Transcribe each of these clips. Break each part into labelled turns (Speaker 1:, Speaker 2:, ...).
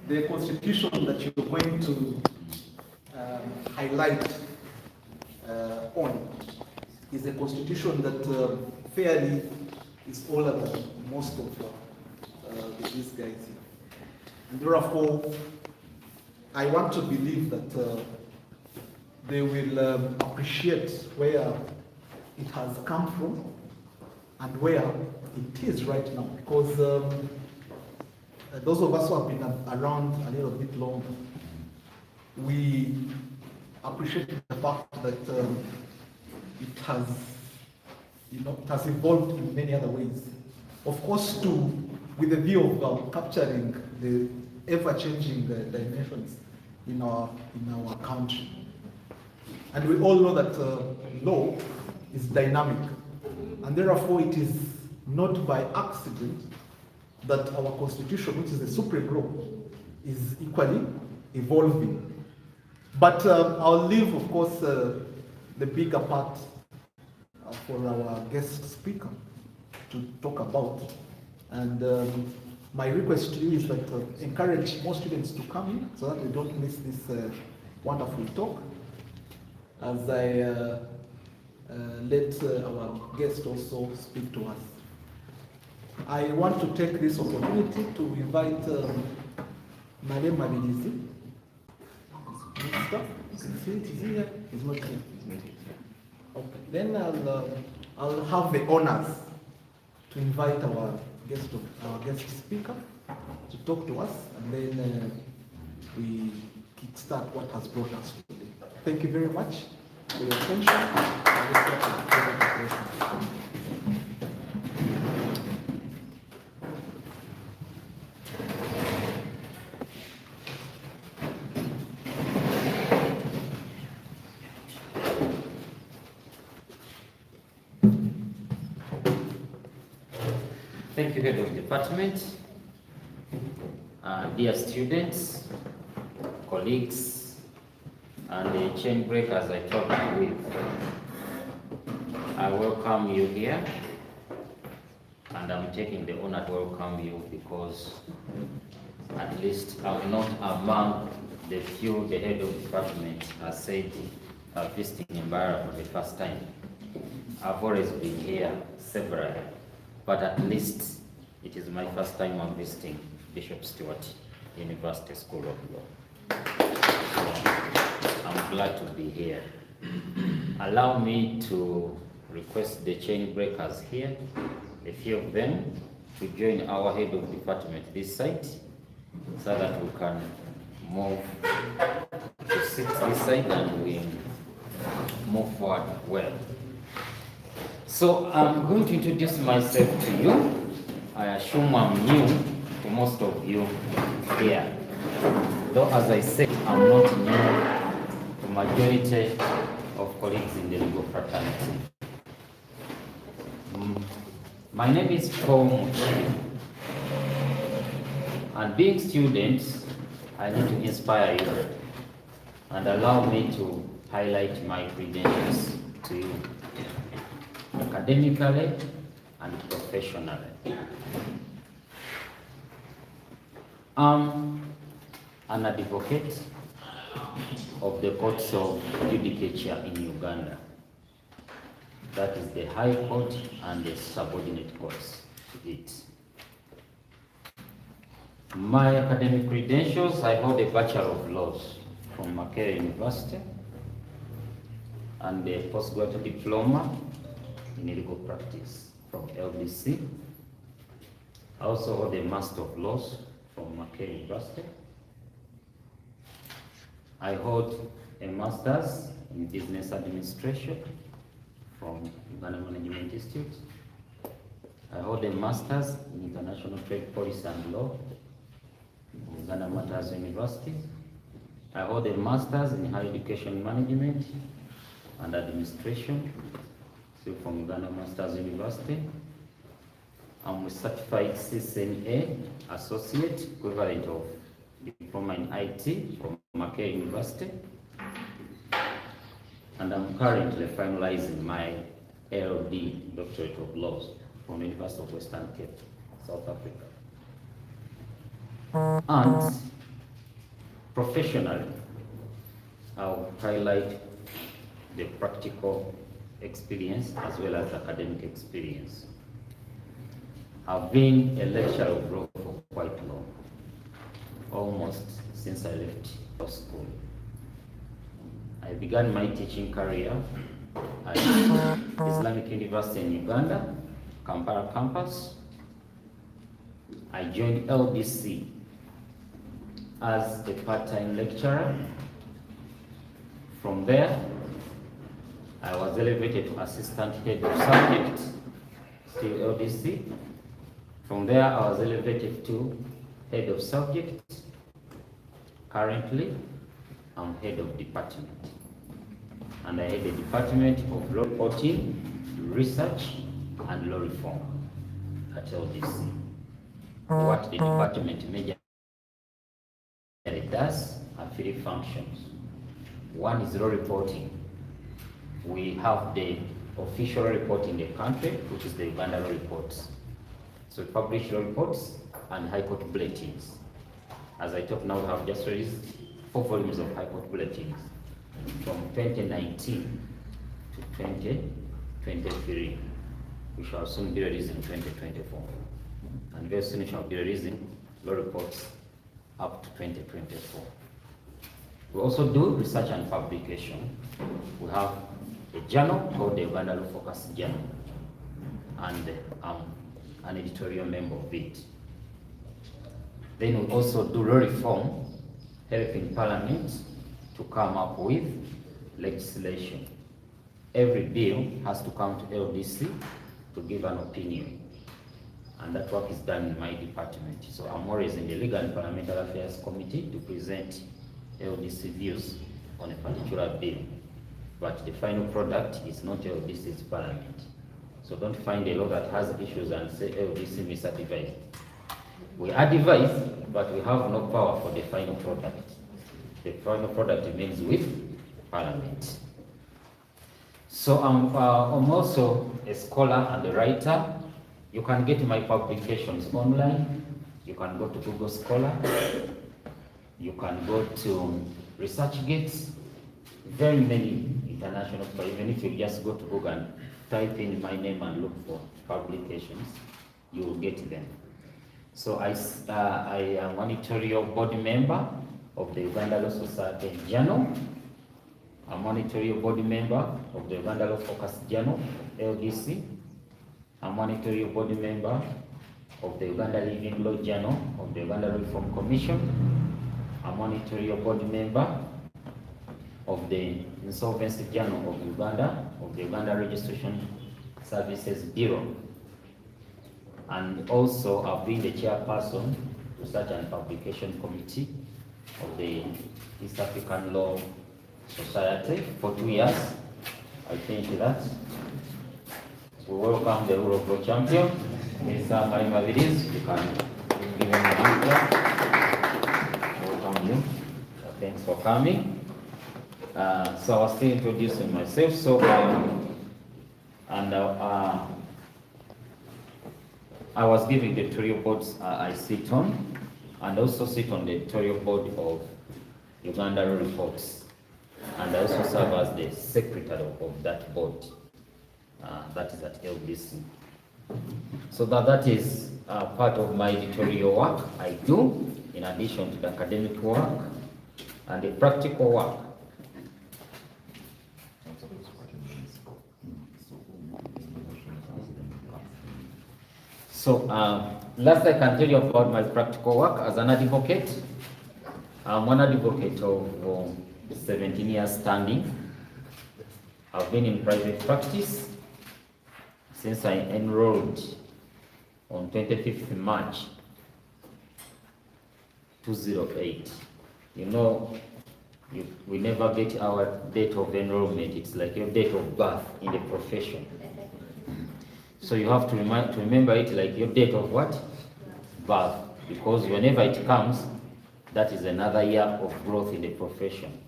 Speaker 1: the constitution that you're going to highlight on is a constitution that fairly is older than most of these guys here. And therefore, I want to believe that they will appreciate where it has come from and where it is right now. Because those of us who have been around a little bit longer, we appreciate the fact that it has, it has evolved in many other ways. Of course, too, with the view of capturing the ever-changing dimensions in our country. And we all know that law is dynamic, and therefore it is not by accident that our constitution, which is the supreme law, is equally evolving. But I'll leave, of course, the bigger part for our guest speaker to talk about. And my request to you is that encourage more students to come in so that we don't miss this wonderful talk, as I let our guest also speak to us. I want to take this opportunity to invite Madame Mabilizi. Is here? He's not here. Okay. Then I'll have the honors to invite our guest speaker to talk to us, and then we kickstart what has brought us today. Thank you very much for your attention.
Speaker 2: Thank you, Head of Department, dear students, colleagues, and the chain breakers I talked with. I welcome you here, and I'm taking the honor to welcome you because at least I'm not among the few the Head of Department has said visiting Mbarara for the first time. I've always been here several, but at least it is my first time I'm visiting Bishop Stewart University School of Law. So I'm glad to be here. Allow me to request the chain breakers here, a few of them, to join our Head of Department this side so that we can move to sit this side and we move forward well. So I'm going to introduce myself to you. I assume I'm new to most of you here. Though as I said, I'm not new to majority of colleagues in the legal fraternity. My name is Prof.Mukiibi. And being students, I need to inspire you and allow me to highlight my credentials to you, academically and professionally. I'm an advocate of the courts of judicature in Uganda. That is the High Court and the subordinate courts to it. My academic credentials, I hold a Bachelor of Laws from Makerere University and a postgraduate diploma in legal practice from LDC. I also hold a Master of Laws from Makerere University. I hold a Master's in Business Administration from Uganda Management Institute. I hold a Master's in International Trade Policy and Law from Uganda Matters University. I hold a Master's in Higher Education Management and Administration from Uganda Masters University. I'm a certified CCNA associate, equivalent of diploma in IT from Makerere University. And I'm currently finalizing my LD, Doctorate of Laws, from the University of Western Cape, South Africa. And Professionally, I'll highlight the practical experience as well as academic experience. I've been a lecturer of law for quite long, almost since I left law school. I began my teaching career at Islamic University in Uganda, Kampala campus. I joined LDC as a part-time lecturer. From there, I was elevated to assistant head of subject, still LDC. From there, I was elevated to head of subject. Currently, I'm head of department. And I head the Department of Law Reporting, Research, and Law Reform at LDC. What the department majorly does are three functions. One is law reporting. We have the official report in the country, which is the Uganda law reports. So we publish law reports and high court bulletins. As I talk now, we have just released 4 volumes of high court bulletins from 2019 to 2023. We shall soon be releasing 2024. And very soon we shall be releasing law reports up to 2024. We also do research and publication. We have a journal called the Uganda Law Focus Journal, and I'm an editorial member of it. Then we also do law reform, helping Parliament to come up with legislation. Every bill has to come to LDC to give an opinion, and that work is done in my department. So I'm always in the Legal and Parliamentary Affairs Committee to present LDC views on a particular bill. But the final product is not LDC's Parliament. So don't find a law that has issues and say LDC misadvised. We advise, but we have no power for the final product. The final product remains with Parliament. So I'm also a scholar and a writer. You can get my publications online. You can go to Google Scholar. You can go to ResearchGate. Very many international, but even if you just go to Google and type in my name and look for publications, you will get them. So I am an editorial board member of the Uganda Law Society Journal. I'm an editorial board member of the Uganda Law Focus Journal, LDC. I'm an editorial board member of the Uganda Living Law Journal of the Uganda Law Reform Commission. I'm an editorial board member of the Insolvency Journal of Uganda, of the Uganda Registration Services Bureau. And also I've been the chairperson, Research and Publication Committee of the East African Law Society for 2 years. I finished that. We welcome the rule of law champion, Mr. Marima Vidiz. You can give him a hand. Welcome you. Thanks for coming. So I was still introducing myself. So I was giving the editorial boards I sit on, and also sit on the editorial board of Uganda Reports, and I also serve as the secretary of that board. That is at LDC. So that is part of my editorial work I do, in addition to the academic work and the practical work. So last I can tell you about my practical work as an advocate. I'm one advocate of 17 years standing. I've been in private practice since I enrolled on 25th March 2008. You know, we never get our date of enrollment. It's like your date of birth in the profession. So you have to remember it like your date of what? Birth. Because whenever it comes, that is another year of growth in the profession.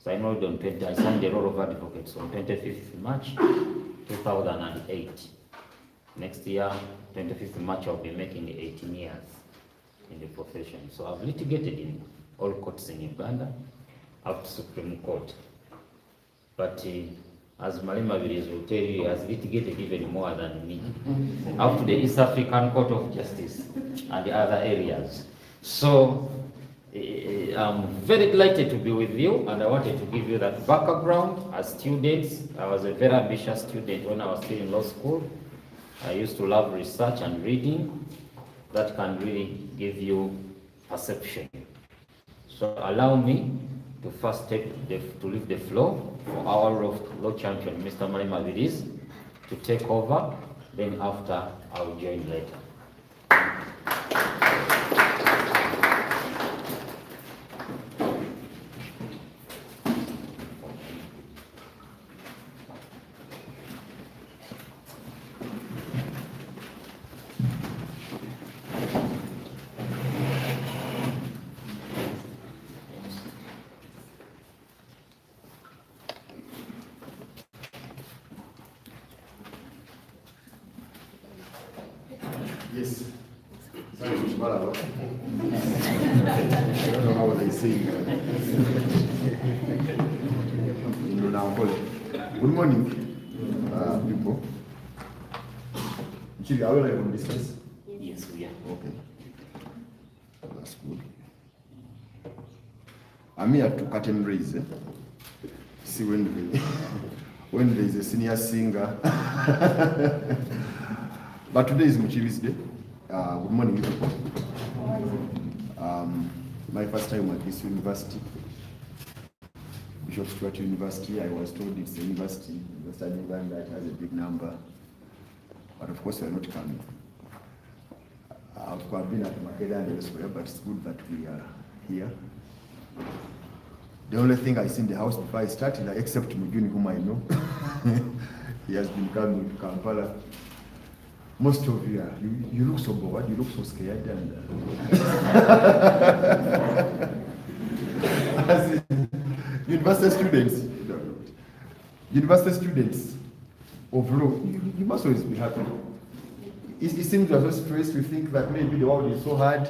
Speaker 2: So I enrolled on I signed the role of advocate on 25th March 2008. Next year, 25th March, I'll be making 18 years in the profession. So I've litigated in all courts in Uganda, up to Supreme Court. But as Malema Vilis will tell you, he has litigated even more than me, up to the East African Court of Justice and the other areas. So I'm very delighted to be with you, and I wanted to give you that background. As students, I was a very ambitious student when I was still in law school. I used to love research and reading. That can really give you perception. So allow me to first leave the floor for our law champion, Mr. Malema Vilis, to take over. Then after, I will join later.
Speaker 3: Yes. Thank you, Mbarara. I don't know how they say it. Good morning, people. Mukiibi, are we live on distance?
Speaker 2: Yes, we are.
Speaker 3: Okay. That's good. I'm here to cut and raise. See when there is a senior singer. But today is Mukiibi's day. Good morning, people. My first time at this university, Bishop Stuart University. I was told it's a university in Western Uganda that has a big number. But of course, we are not coming. I've been at Mbarara and elsewhere, but it's good that we are here. The only thing I see in the house before I started, except Muguni, whom I know, he has been coming to Kampala. Most of you, you look so bored, you look so scared, and as university students of law, you must always be happy. It seems you are so stressed, you think that maybe the world is so hard.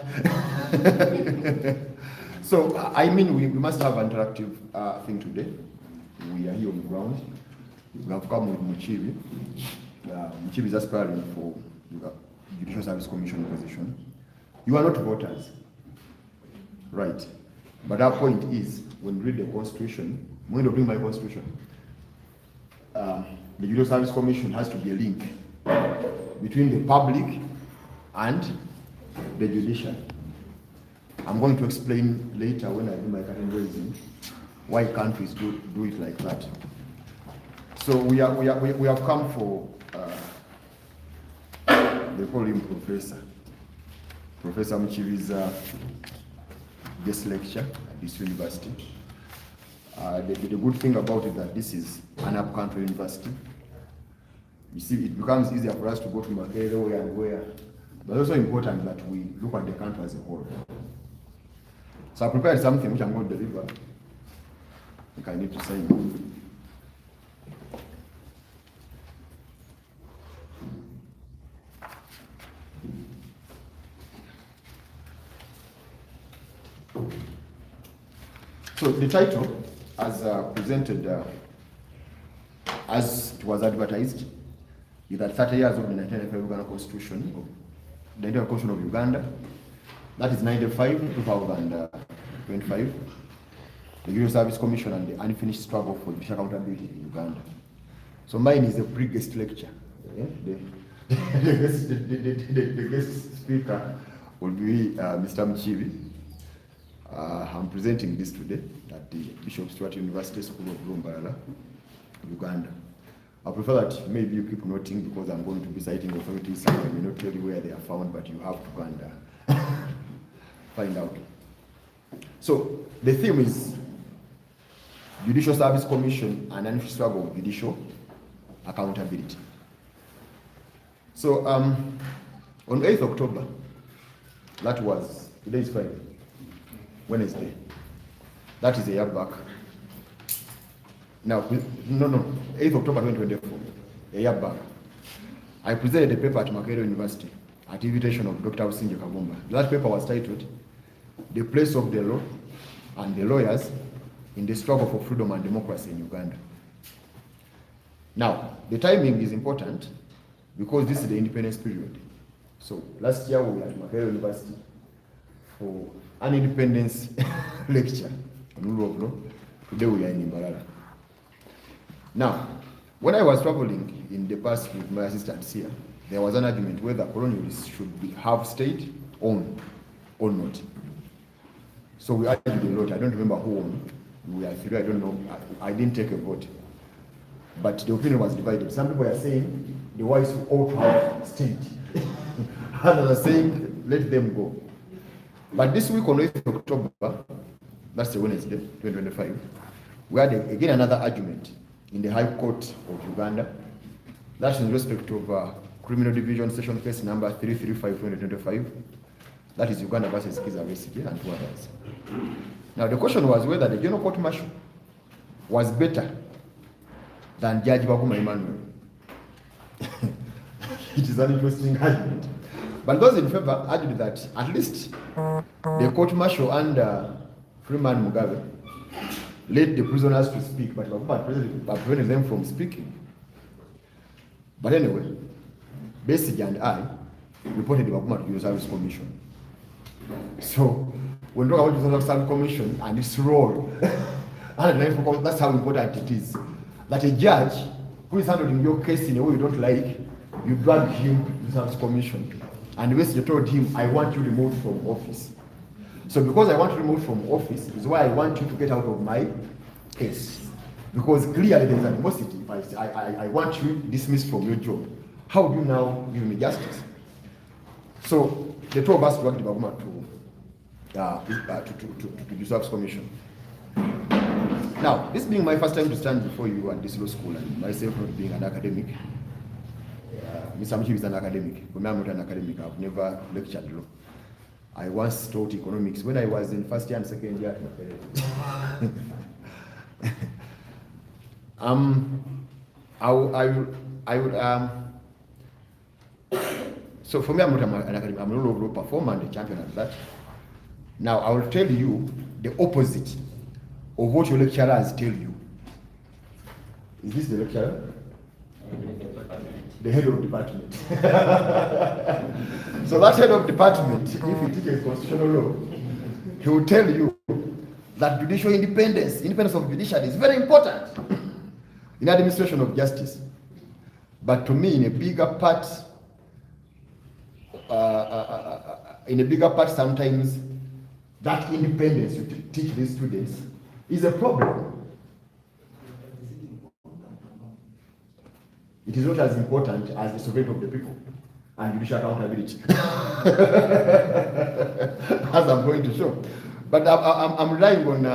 Speaker 3: So, I mean, we must have an interactive thing today. We are here on the ground. We have come with Mukiibi. Mukiibi is aspiring for the Judicial Service Commission position. You are not voters, right? But our point is, when we read the Constitution, when you bring my Constitution, the Judicial Service Commission has to be a link between the public and the judiciary. I'm going to explain later when I do my curtain raising why countries do it like that. So we have come for they call him Professor Mukiibi's guest lecture at this university. The good thing about it that this is an up-country university. You see, it becomes easier for us to go to Mbarara where and where, but also important that we look at the country as a whole. So I prepared something which I'm going to deliver. I think I need to sign. So the title, as presented, as it was advertised, is that 30 years of the 1995 Uganda Constitution, the Internal Constitution of Uganda, that is 95 to 2025, the Judicial Service Commission and the unfinished struggle for judicial accountability in Uganda. So mine is a pre-guest lecture. The guest speaker will be Mr. Mukiibi. I'm presenting this today at the Bishop Stuart University School of Law, Mbarara, Uganda. I prefer that maybe you keep noting because I'm going to be citing authorities. I may not tell you where they are found, but you have to go and find out. So the theme is Judicial Service Commission and unfinished struggle with judicial accountability. So on 8th October, that was, today is Friday, Wednesday. That is a year back. Now, 8th October 2024, a year back, I presented a paper at Mbarara University at the invitation of Dr. Usinje Kagumba. That paper was titled, "The Place of the Law and the lawyers in the struggle for freedom and democracy in Uganda. Now, the timing is important because this is the independence period. So last year we were at Mbarara University for an independence lecture on rule of law. Today we are in Mbarara. Now, when I was traveling in the past with my assistants here, there was an argument whether colonialists should have state owned or not. So we argued a lot. I don't remember who won. We are three, I don't know. I didn't take a vote. But the opinion was divided. Some people are saying the whites ought to have state. Others are saying let them go. But this week on 8th of October, that's the Wednesday, 2025, we had again another argument in the High Court of Uganda. That's in respect of Criminal Division Session Case number 335/2025. That is Uganda versus Kiza Besige and two others. Now the question was whether the General Court Martial was better than Judge Baguma Emmanuel. It is an interesting argument. But those in favor argued that at least the court martial under Freeman Mugabe let the prisoners to speak, but prevented them from speaking. But anyway, Besige and I reported the Baguma to Judicial Service Commission. So when we talk about Judicial Service Commission and its role, that's how important it is. That a judge who is handling your case in a way you don't like, you drag him to the Service Commission. And Besige told him, I want you removed from office. So because I want you removed from office is why I want you to get out of my case. Because clearly there is animosity. I want you dismissed from your job. How do you now give me justice? So the two of us dragged Baguma to the Service Commission. Now, this being my first time to stand before you at this law school, and myself not being an academic, Mr. Mukiibi is an academic. For me, I'm not an academic. I've never lectured law. I once taught economics when I was in first year and second year. So for me, I'm not an academic. I'm a law performer and a champion at that. Now, I will tell you the opposite of what your lecturers tell you. Is this the lecturer? The head of department. So that head of department, if he teaches constitutional law, he will tell you that judicial independence of judiciary is very important in administration of justice. But to me, in a bigger part, sometimes that independence you teach these students is a problem. It is not as important as the sovereignty of the people and judicial accountability, as I'm going to show. But I'm relying on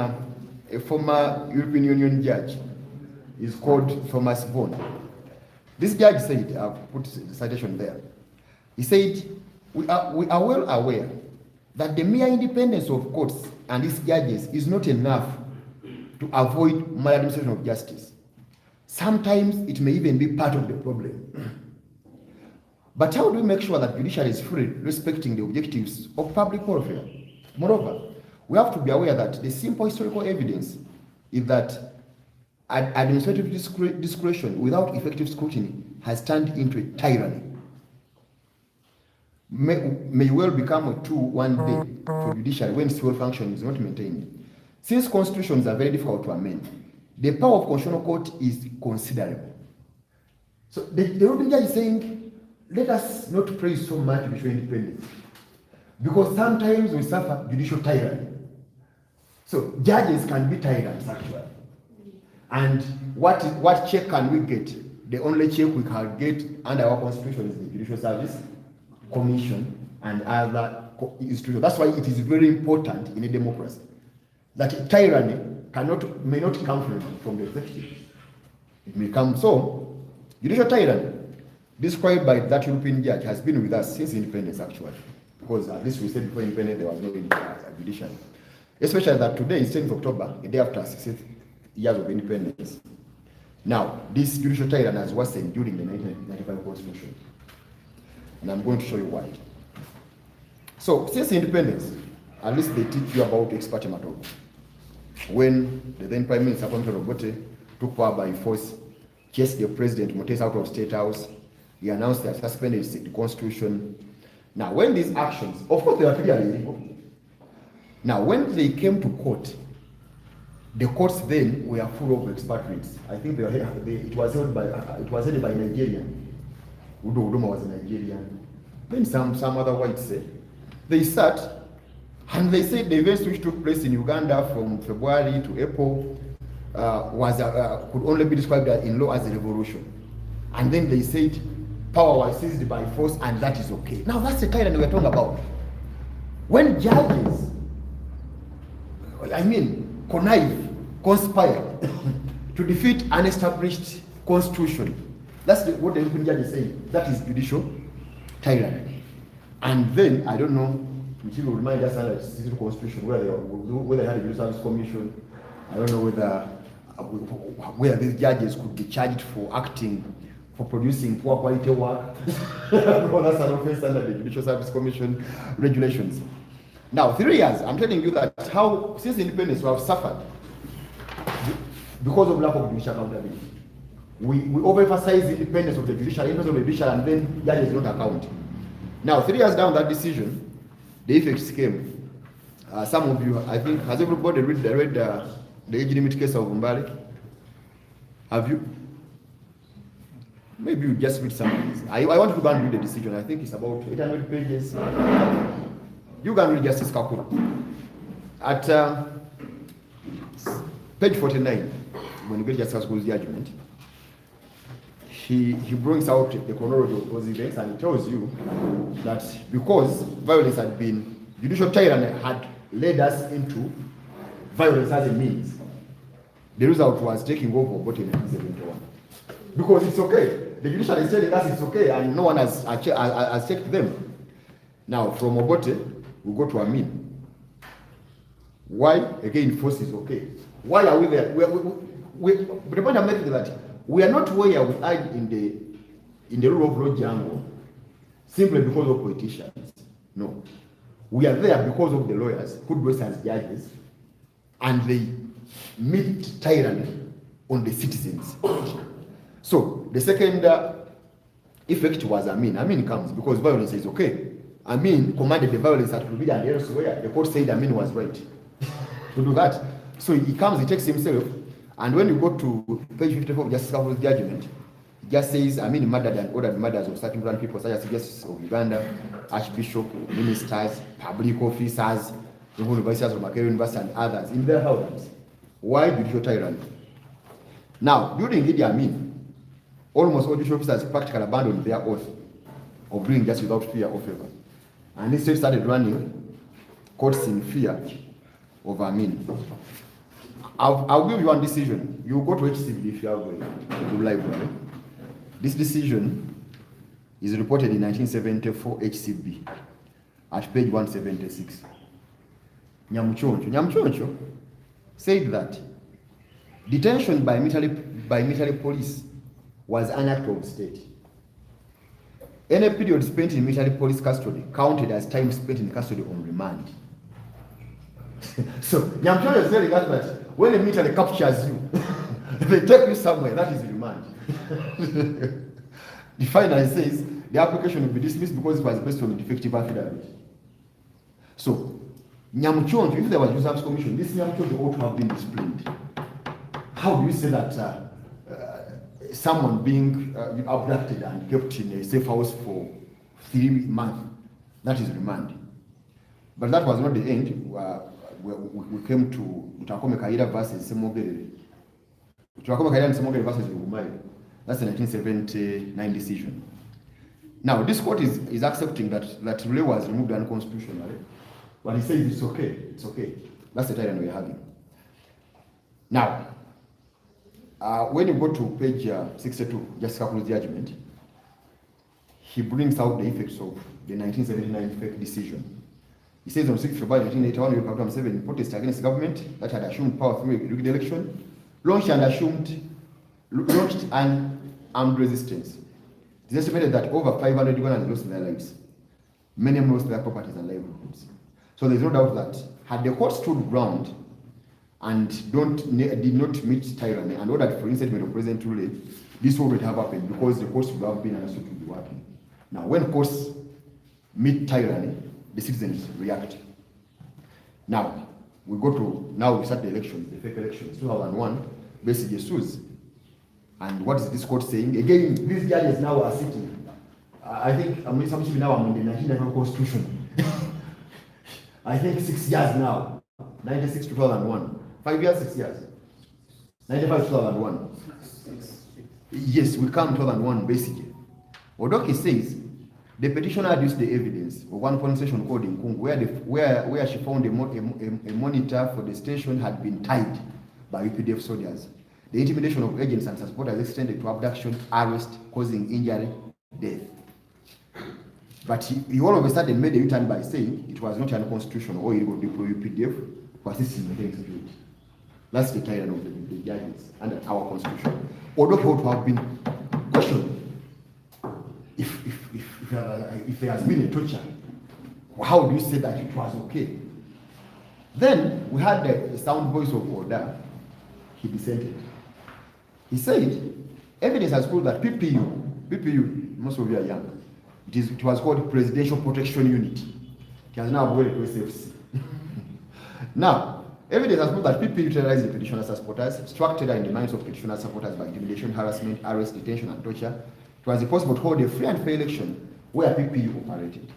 Speaker 3: a former European Union judge. He's called Thomas Vaughan. This judge said, I've put the citation there. He said, we are well aware that the mere independence of courts and its judges is not enough to avoid maladministration of justice. Sometimes it may even be part of the problem. But how do we make sure that judiciary is free, respecting the objectives of public welfare? Moreover, we have to be aware that the simple historical evidence is that administrative discretion without effective scrutiny has turned into a tyranny. May well become a tool one day for judiciary when civil function is not maintained. Since constitutions are very difficult to amend, the power of constitutional court is considerable. So the European judge is saying, let us not praise so much judicial independence, because sometimes we suffer judicial tyranny. So judges can be tyrants actually. And what check can we get? The only check we can get under our constitution is the Judicial Service Commission and other institutions. That's why it is very important in a democracy that tyranny may not come from the executive. It may come. So, judicial tyranny, described by that European judge, has been with us since independence actually. Because at least we said before independence there was no judiciary. Especially that today is 10th of October, a day after 60 years of independence. Now, this judicial tyranny has worsened during the 1995 Constitution. And I'm going to show you why. So, since independence, at least they teach you about expert hematology. when the then Prime Minister Obote took power by force, chased the President Mutesa out of State House. He announced that suspended the Constitution. Now, when these actions, of course, they were clearly illegal. Now, when they came to court, the courts then were full of expatriates. I think it was headed by Nigerian. Udo Udoma was a Nigerian. Then some other whites they sat and they said the events which took place in Uganda from February to April could only be described in law as a revolution. And then they said power was seized by force and that is okay. Now that's the tyranny we're talking about. When judges, connive, conspire to defeat an established constitution, that's what the European judge is saying. That is judicial tyranny. And then, I don't know, which will remind us under the civil constitution, whether they had a judicial service commission. I don't know whether these judges could be charged for producing poor quality work. Well, that's an offense under the Judicial Service Commission regulations. Now, 3 years, I'm telling you that how, since independence, we have suffered because of lack of judicial accountability. We overemphasize the independence of the judiciary, and then judges don't account. Now, 3 years down that decision, the effects came. Some of you, I think, has everybody read the age limit case of Mbarara? Have you? Maybe you just read some of this. I want to go and read the decision. I think it's about 800 pages. You can read Justice Kakuru. At page 49, when you get Justice Kakuru's judgment, he brings out the chronology of those events and he tells you that because violence had been, judicial tyranny had led us into violence as a means, the result was taking over Obote in 1971. Because it's okay. The judiciary is telling us it's okay and no one has checked them. Now, from Obote, we go to Amin. Why? Again, force is okay. Why are we there? The point I'm making is that we are not where we are in the rule of law jungle simply because of politicians. No. We are there because of the lawyers who dress as judges and they meet tyranny on the citizens. So the second effect was Amin. Amin comes because violence is okay. Amin commanded the violence at Rubida and elsewhere. The court said Amin was right to do that. So he comes, he takes himself, and when you go to page 54 of Justice Kakuru's judgment, it just says Amin murdered and ordered murders of certain grand people such as Justice of Uganda, Archbishop, ministers, public officers, even vices of Makerere University and others in their houses. Why judicial tyranny? Now, during Idi Amin, almost all judicial officers practically abandoned their oath of doing justice without fear or favor. And instead started running courts in fear of Amin. I'll give you one decision. You go to HCB if you have a library. This decision is reported in 1974 HCB at page 176. Nyamuchoncho said that detention by military police was an act of state. Any period spent in military police custody counted as time spent in custody on remand. So Nyamchoncho is telling us that when the military captures you, they take you somewhere, that is remand. The final says the application will be dismissed because it was based on a defective affidavit. So Nyamchoncho, if there was a service commission, this Nyamchoncho ought to have been disciplined. How do you say that someone being abducted and kept in a safe house for 3 months, that is remand? But that was not the end. We came to Utakome Kaira versus Semogere. Utakome Kaira and Semogere versus Lugumai. That's the 1979 decision. Now, this court is accepting that Rule was removed unconstitutionally, but he says it's okay. It's okay. That's the tyranny we're having. Now, when you go to page 62, Justice Kakuru's judgment, he brings out the effects of the 1979 fake decision. He says on 6 February 1981, Republic 7 protest against the government that had assumed power through a rigged election, launched an armed resistance. It is estimated that over 500 Ugandans lost their lives. Many lost their properties and livelihoods. So there is no doubt that had the court stood ground and did not meet tyranny, and ordered for reinstatement of President Rule, this would have happened because the courts would have been understood to be working. Now, when courts meet tyranny, the citizens react. Now, we start the elections, the fake elections, 2001, basically sues. And what is this court saying? Again, these judges now are sitting. I think now I'm in the 1994 Constitution. I think 6 years now. 96 to 2001. 5 years, 6 years. 95 to 2001. Yes, we come 2001 basically. Odoki says the petitioner adduced the evidence of one polling station called in Kungu where she found a monitor for the station had been tied by UPDF soldiers. The intimidation of agents and supporters extended to abduction, arrest, causing injury, death. But he all of a sudden made a U-turn by saying it was not unconstitutional or illegal to deploy UPDF to assist in maintaining security. That's the tyranny of the judges under our constitution. Although it would have been questioned if there has been a torture, how do you say that it was okay? Then we had the sound voice of Oda. He dissented. He said, evidence has proved that PPU, most of you are young, it was called Presidential Protection Unit. It has now gone to SFC. Now, evidence has proved that PPU utilized the petitioner supporters, struck terror in the minds of petitioner supporters by intimidation, harassment, arrest, detention, and torture. It was impossible to hold a free and fair election where PPU operated.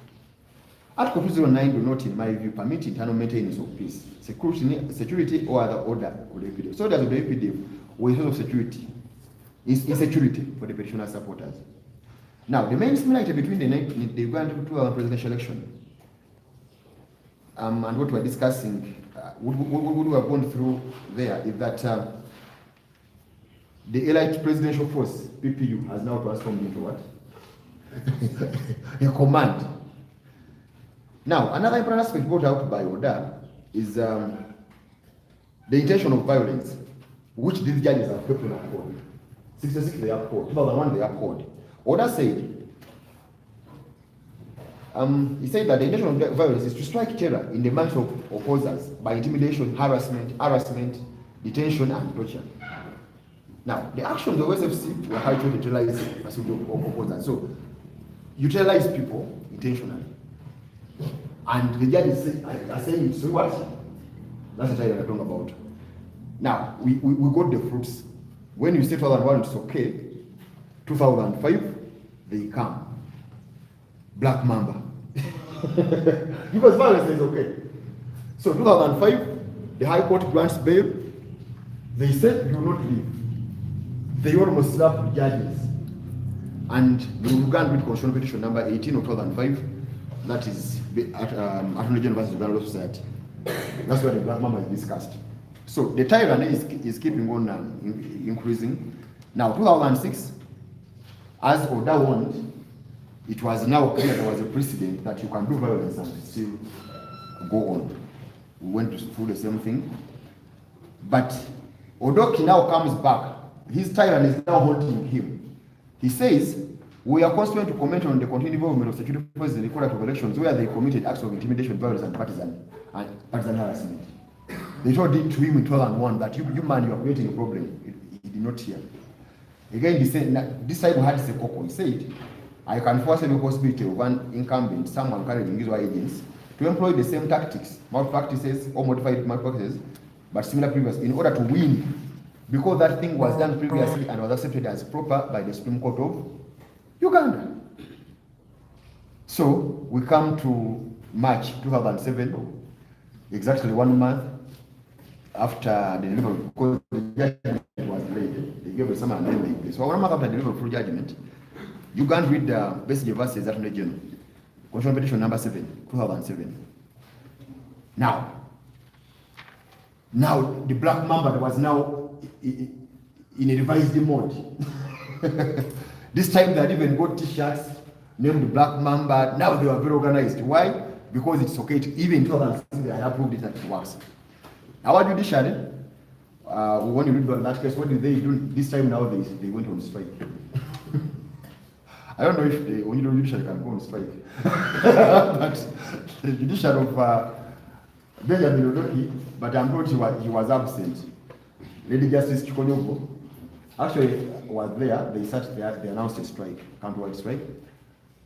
Speaker 3: Article 209 do not, in my view, permit internal maintenance of peace, security or other order of the EPDF. So that the EPDF were a source of security, insecurity for the petitioner supporters. Now, the main similarity between the Uganda 2000 presidential election and what we're discussing, what we have gone through there is that the elite presidential force, PPU, has now transformed into what? A command. Now, another important aspect brought out by Oda is the intention of violence, which these judges have kept on uphold. 66 they uphold, 2001 they uphold. Oda said, he said that the intention of violence is to strike terror in the minds of opposers by intimidation, harassment, detention, and torture. Now, the actions of SFC were how to utilize pursuit of opposers. So, utilize people intentionally. And the judges are saying, so what? That's the time we're talking about. Now, we got the fruits. When you say 2001, it's okay. 2005, they come. Black Mamba. Because violence is okay. So 2005, the High Court grants bail. They said you will not leave. They almost slapped judges. And the Uganda Constitutional Petition number 18 of 2005, that is Attorney General versus Uganda Law Society. That's where the Black Mamba is discussed. So the tyranny is keeping on increasing. Now 2006, as Oda warned, it was now clear there was a precedent that you can do violence and still go on. We went through the same thing. But Odoki now comes back. His tyranny is now haunting him. He says, we are constrained to comment on the continued involvement of security forces in the conduct of elections where they committed acts of intimidation, violence, and partisan harassment. They told it to him in 2001 that you man, you are creating a problem. He did not hear. Again, he said, this time we had Sekoko. He said, I can foresee the possibility of an incumbent, someone carrying user agents, to employ the same tactics, malpractices, or modified malpractices, but similar previous, in order to win, because that thing was done previously and was accepted as proper by the Supreme Court of Uganda. So we come to March 2007, exactly 1 month after the delivery, because the judgment was delayed. They gave us some and then they placed. So 1 month after the delivery of full judgment, you can read the basic verses Attorney General, Constitutional Petition number 7, 2007. Now the Black Mamba was now in a revised mode. This time they had even got t-shirts named Black Mamba. Now they were very organized. Why? Because it's okay to, even in 2006 they had approved it that it works. Our judiciary, when you read that case, what did they do? This time now they went on strike. I don't know if the judiciary can go on strike. But the judiciary of Benjamin Odoki, but I'm told he was absent. Lady Justice Chikonyogo actually was there. They sat there, they announced a strike, countrywide strike.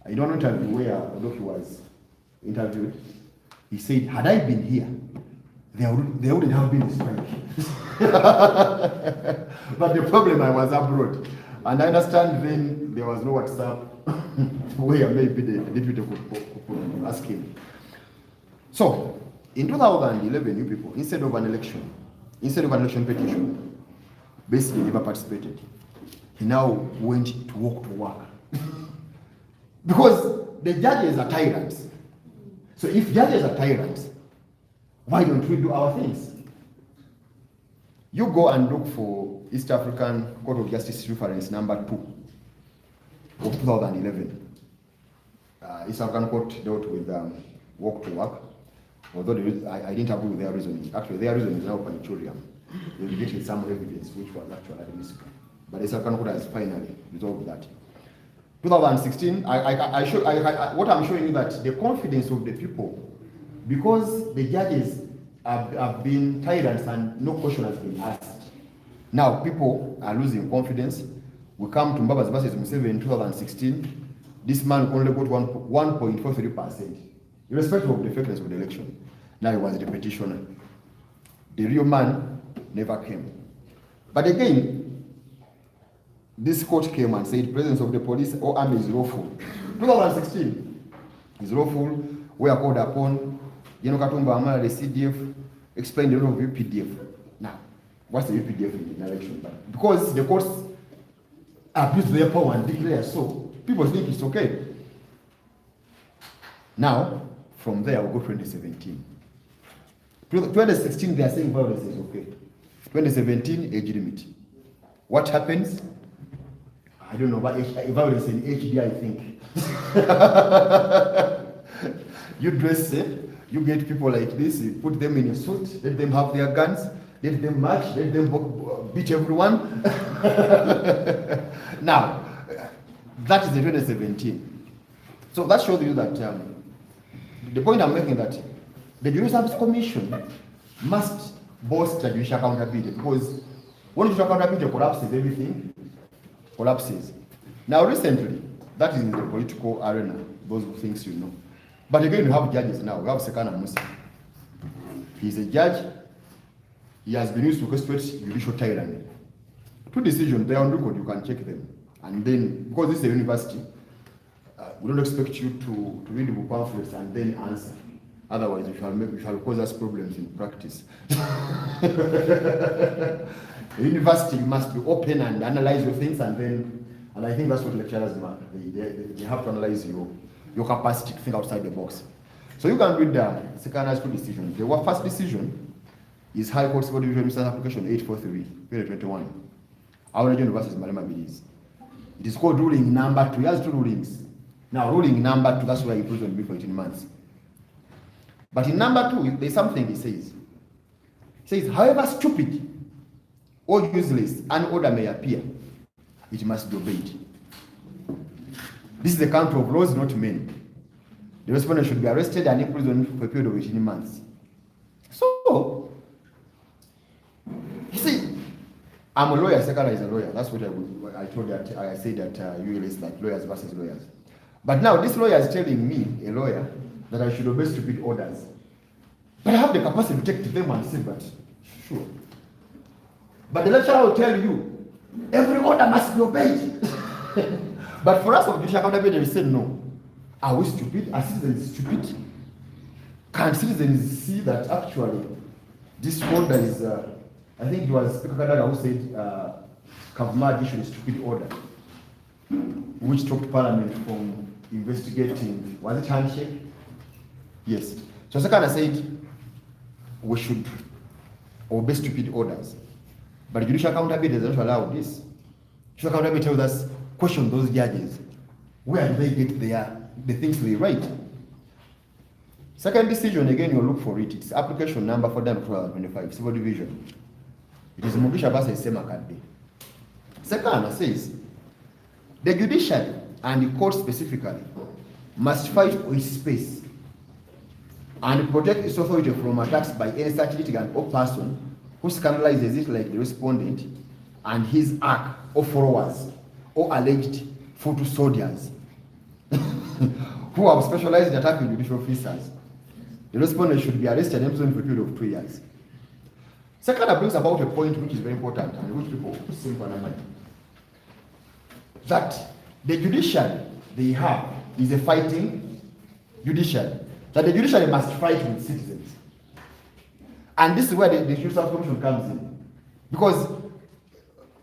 Speaker 3: In one interview where Odoki was interviewed, he said, had I been here, there wouldn't have been a strike. But the problem, I was abroad. And I understand then there was no WhatsApp where maybe the deputy could ask him. So, in 2011, you people, instead of an election petition, basically never participated. He now went to walk to work. Because the judges are tyrants. So if judges are tyrants, why don't we do our things? You go and look for East African Court of Justice reference number 2 of 2011. East African Court dealt with walk to work. Although I didn't agree with their reasoning. Actually, their reasoning is now panitorium. They rejected some evidence which was actually admissible. But East African Court has finally resolved that. 2016, what I'm showing you that the confidence of the people, because the judges have been tyrants and no question has been asked. Now people are losing confidence. We come to Mbabazi versus Museveni in 2016. This man only got 1.43%, irrespective of the fairness of the election. Now he was the petitioner. The real man never came. But again, this court came and said presence of the police or army is lawful. 2016 is lawful. We are called upon. General Katumba Amara, the CDF, explained the role of UPDF. Now, what's the UPDF in the election? But because the courts abuse their power and declare so, people think it's okay. Now, from there, we'll go 2017. 2016, they are saying violence is okay. 2017, age limit. What happens? I don't know, but violence in HD, I think. You dress safe, you get people like this, you put them in a suit, let them have their guns, let them march, let them beat everyone. Now, that is the 2017. So that shows you that the point I'm making that the Judicial Service Commission must bolster judicial accountability, because when judicial accountability collapses, everything collapses. Now recently, that is in the political arena, those things you know. But again, we have judges now. We have Sekana Musa. He's a judge. He has been used to orchestrate judicial tyranny. 2 decisions, they are on record, you can check them. And then, because this is a university, we don't expect you to read the book pamphlets and then answer. Otherwise, you shall cause us problems in practice. The university must be open and analyze your things, and I think that's what lecturers do. They have to analyze your capacity to think outside the box. So you can read the Sekana's 2 decisions. The first decision is High Court Civil Division Minister Application 843, 2021. Our region versus Malema Bidis. It is called ruling number 2. He has 2 rulings. Now, ruling number 2, that's why he imprisoned me for 18 months. But in number 2, there's something he says. He says, however stupid or useless an order may appear, it must be obeyed. This is the country of laws, not men. The respondent should be arrested and imprisoned for a period of 18 months. So, you see, I'm a lawyer, Sekana is a lawyer. That's what I told that. I said that ULS, like lawyers versus lawyers. But now this lawyer is telling me, a lawyer, that I should obey stupid orders. But I have the capacity to take to them and say, but sure. But the lecturer will tell you, every order must be obeyed. But for us of judicial accountability, we said no. Are we stupid? Are citizens stupid? Can citizens see that actually this order is, I think it was Speaker Kadaga who said, Kavmad issued a stupid order, which stopped Parliament from investigating, was it handshake? Yes. So Sekana said, we should obey stupid orders. But judicial accountability does not allow this. Judicial accountability tells us, question those judges. Where do they get the things they write? Second decision, again, you'll look for it. It's application number 425, Civil Division. It is Mugisha versus Semakade. Sekana says, the judiciary and the court specifically must fight for its space and protect its authority from attacks by any such litigant or person who scandalizes it like the respondent and his arc or followers or alleged photo soldiers who have specialized in attacking judicial officers. The respondent should be arrested and imprisoned for a period of 2 years. Second, brings about a point which is very important and which people seem to undermine. That the judiciary they have is a fighting judiciary. That the judiciary must fight with citizens. And this is where the Judicial Commission comes in. Because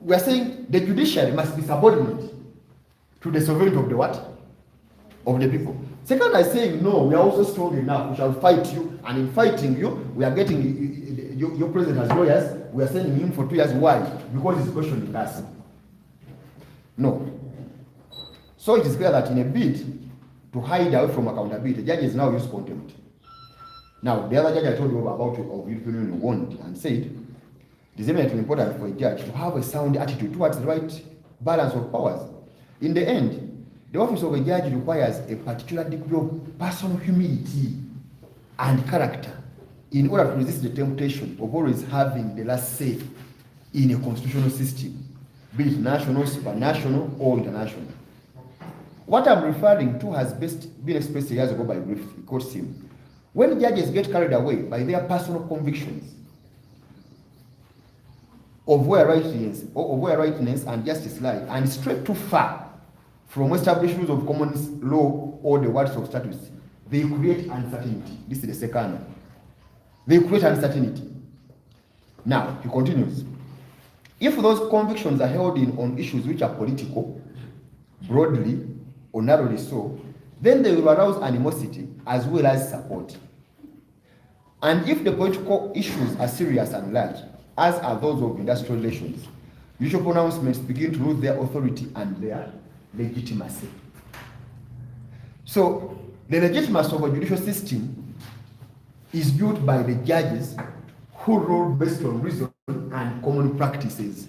Speaker 3: we are saying the judiciary must be subordinate to the sovereignty of the what? Of the people. Second, I saying no, we are also strong enough, we shall fight you, and in fighting you, we are getting your president as lawyers, we are sending him for 2 years. Why? Because he's questioning us. No. So it is clear that in a bid to hide away from accountability, judges now use contempt. Now, the other judge I told you about of European Union warned and said it is eminently important for a judge to have a sound attitude towards the right balance of powers. In the end, the office of a judge requires a particular degree of personal humility and character in order to resist the temptation of always having the last say in a constitutional system, be it national, supranational, or international. What I'm referring to has been expressed years ago by Griffith. He quotes him. When judges get carried away by their personal convictions of where rightness and justice lie and stray too far from established rules of common law or the words of statutes, they create uncertainty. This is the second. They create uncertainty. Now, he continues. If those convictions are held in on issues which are political, broadly or narrowly so, then they will arouse animosity as well as support. And if the political issues are serious and large, as are those of industrial relations, judicial pronouncements begin to lose their authority and their legitimacy. So, the legitimacy of a judicial system is built by the judges who rule based on reason and common practices.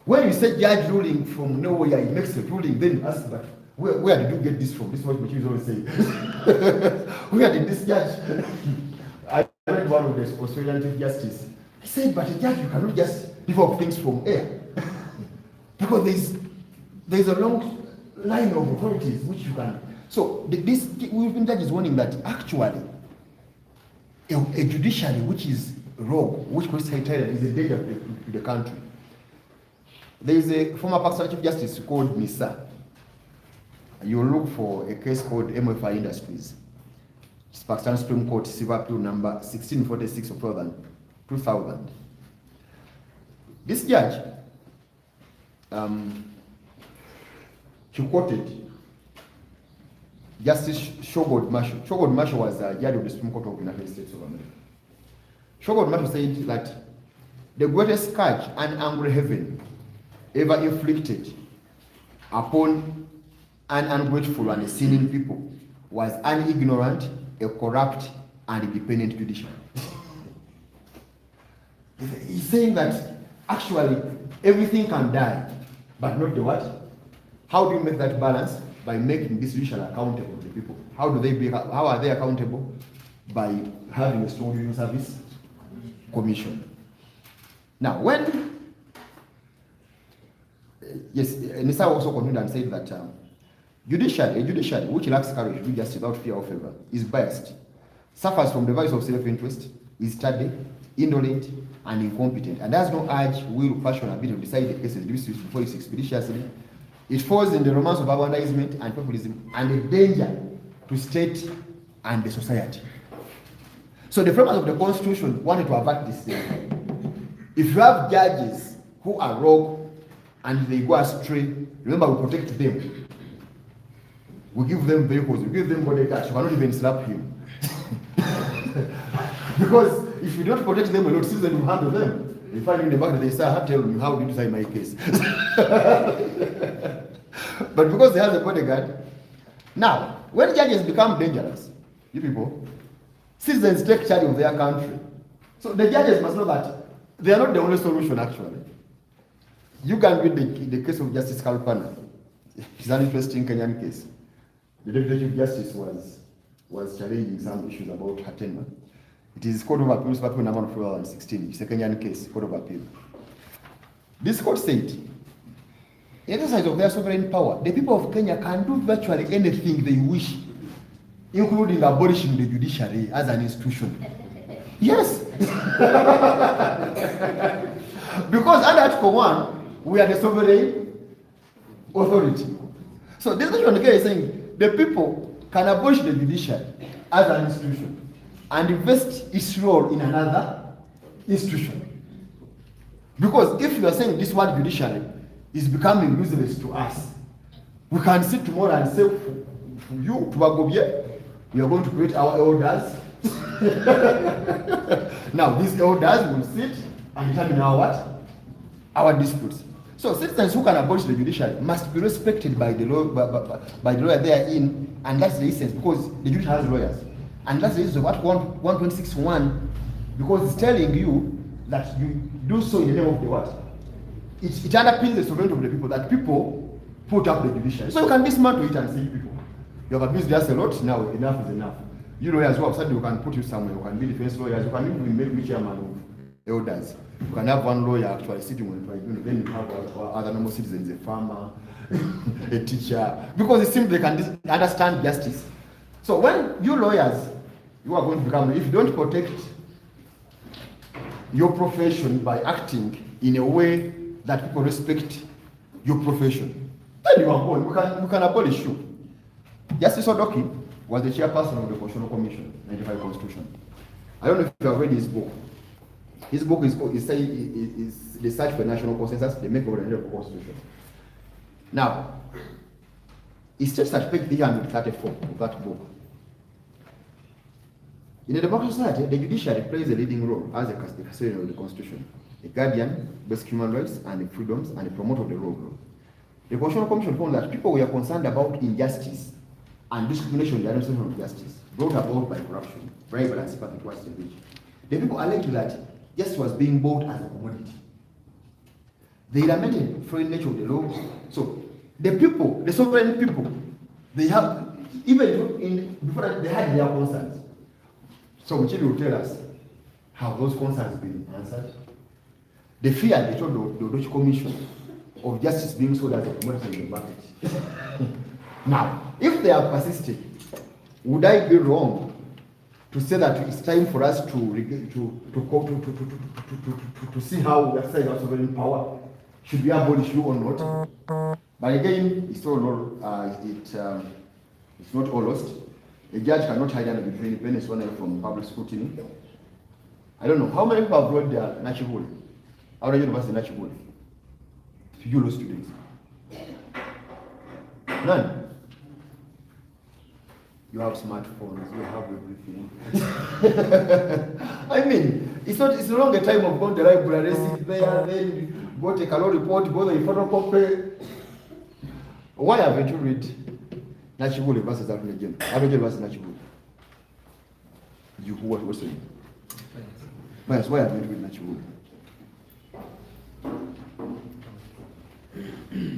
Speaker 3: When you say judge ruling from nowhere, it makes a ruling, then you ask, but where did you get this from? This is what Mukiibi is always saying. Where did this judge? I read one of the Australian Chief Justice. He said, but a judge, you cannot just develop things from air. Because there's a long line of authorities which you can. So we've been judges warning that actually a judiciary which is rogue, which is tyrant, is a danger to the country. There is a former Pakistan Chief Justice called Misa. You look for a case called MFI Industries. It's Pakistan Supreme Court Civil Appeal number 1646 of 2000. This judge, he quoted Justice Shogod Marshall. Shogod Marshall was a judge of the Supreme Court of the United States of America. Shogod Marshall said that the greatest scourge and angry heaven ever inflicted upon an ungrateful and a sinning people was an ignorant, a corrupt, and independent judiciary. He's saying that actually everything can die, but not the what? How do you make that balance? By making this judiciary accountable to the people. How are they accountable? By having a strong judicial service commission. Now, Nisa also continued and said that a judiciary which lacks courage to do justice without fear or favor is biased, suffers from the vice of self-interest, is tardy, indolent, and incompetent, and has no urge, will, passion, ability to decide the cases before it's expeditiously. It falls in the romance of aggrandizement and populism and a danger to state and the society. So the framers of the Constitution wanted to avert this thing. If you have judges who are rogue and they go astray, remember we protect them. We give them vehicles, we give them body touch, we cannot even slap him. Because if you don't protect them, a lot of citizens will handle them. They find in the back, they say, I have to tell me how did you decide my case. But because they have a bodyguard, now, when judges become dangerous, you people, citizens take charge of their country. So the judges must know that they are not the only solution, actually. You can read the case of Justice Kalpana. It's an interesting Kenyan case. The Deputy Chief Justice was was challenging some issues about her tenure. It is Court of Appeals, Paper number 2016, it's a Kenyan case, Court of Appeal. This court said, in exercise of their sovereign power, the people of Kenya can do virtually anything they wish, including abolishing the judiciary as an institution. Yes. Because under Article 1, we are the sovereign authority. So this question is saying the people can abolish the judiciary as an institution and invest its role in another institution. Because if you are saying this word judiciary is becoming useless to us, we can sit tomorrow and say, for you, to Agobye, we are going to create our elders. Now, these elders will sit and determine our what? Our disputes. So citizens who can abolish the judiciary must be respected by the law, by the lawyer they are in, and that's the essence, because the judiciary has lawyers. And that's the essence of what 126.1, because it's telling you that you do so in the name of the what? It underpins the sovereignty of the people, that people put up the judiciary. So you can dismantle it and say, people, you have abused us a lot, now enough is enough. You lawyers who have said you can put you somewhere, you can be defense lawyers, you can even make me chairman of elders. You can have one lawyer actually sitting on it, then you have other normal citizens, a farmer, a teacher, because it seems they can understand justice. So when you lawyers, you are going to become, if you don't protect your profession by acting in a way that people respect your profession, then you are going, we can abolish you. Justice Odoki was the chairperson of the Constitutional Commission, 95 Constitution. I don't know if you have read his book. His book is The Search for National Consensus, the Making of the National Constitution. Now, it states at page 334 of that book. In a democratic society, the judiciary plays a leading role as a custodian of the Constitution, a guardian, basic human rights and the freedoms, and a promoter of the rule of law. The Constitutional Commission found that people were concerned about injustice and discrimination in the administration of justice brought about by corruption, bribery, and sympathy towards the rich. The people alleged that justice was being bought as a commodity. They lamented the free nature of the law. So the people, the sovereign people, they have, even before that, they had their concerns. So Mukiibi will tell us how those concerns been answered. The fear they told the Dutch Commission of justice being sold as a commodity in the market. Now, if they have persisted, would I be wrong to say that it's time for us to see how we exercise our sovereign power? Should we abolish you or not? But again, it's not all lost. A judge cannot hide under the independence from public scrutiny. I don't know how many people have read Nachibuli, out of University Nachibuli, you law students. None. You have smartphones, you have everything. I mean, it's no longer time of going to the library, sit there, then go take a law report, go to the photocopy. Why haven't you read Nachibuli versus Aboriginal versus Nachibuli? You what's saying? Yes, why haven't you read Nachibuli?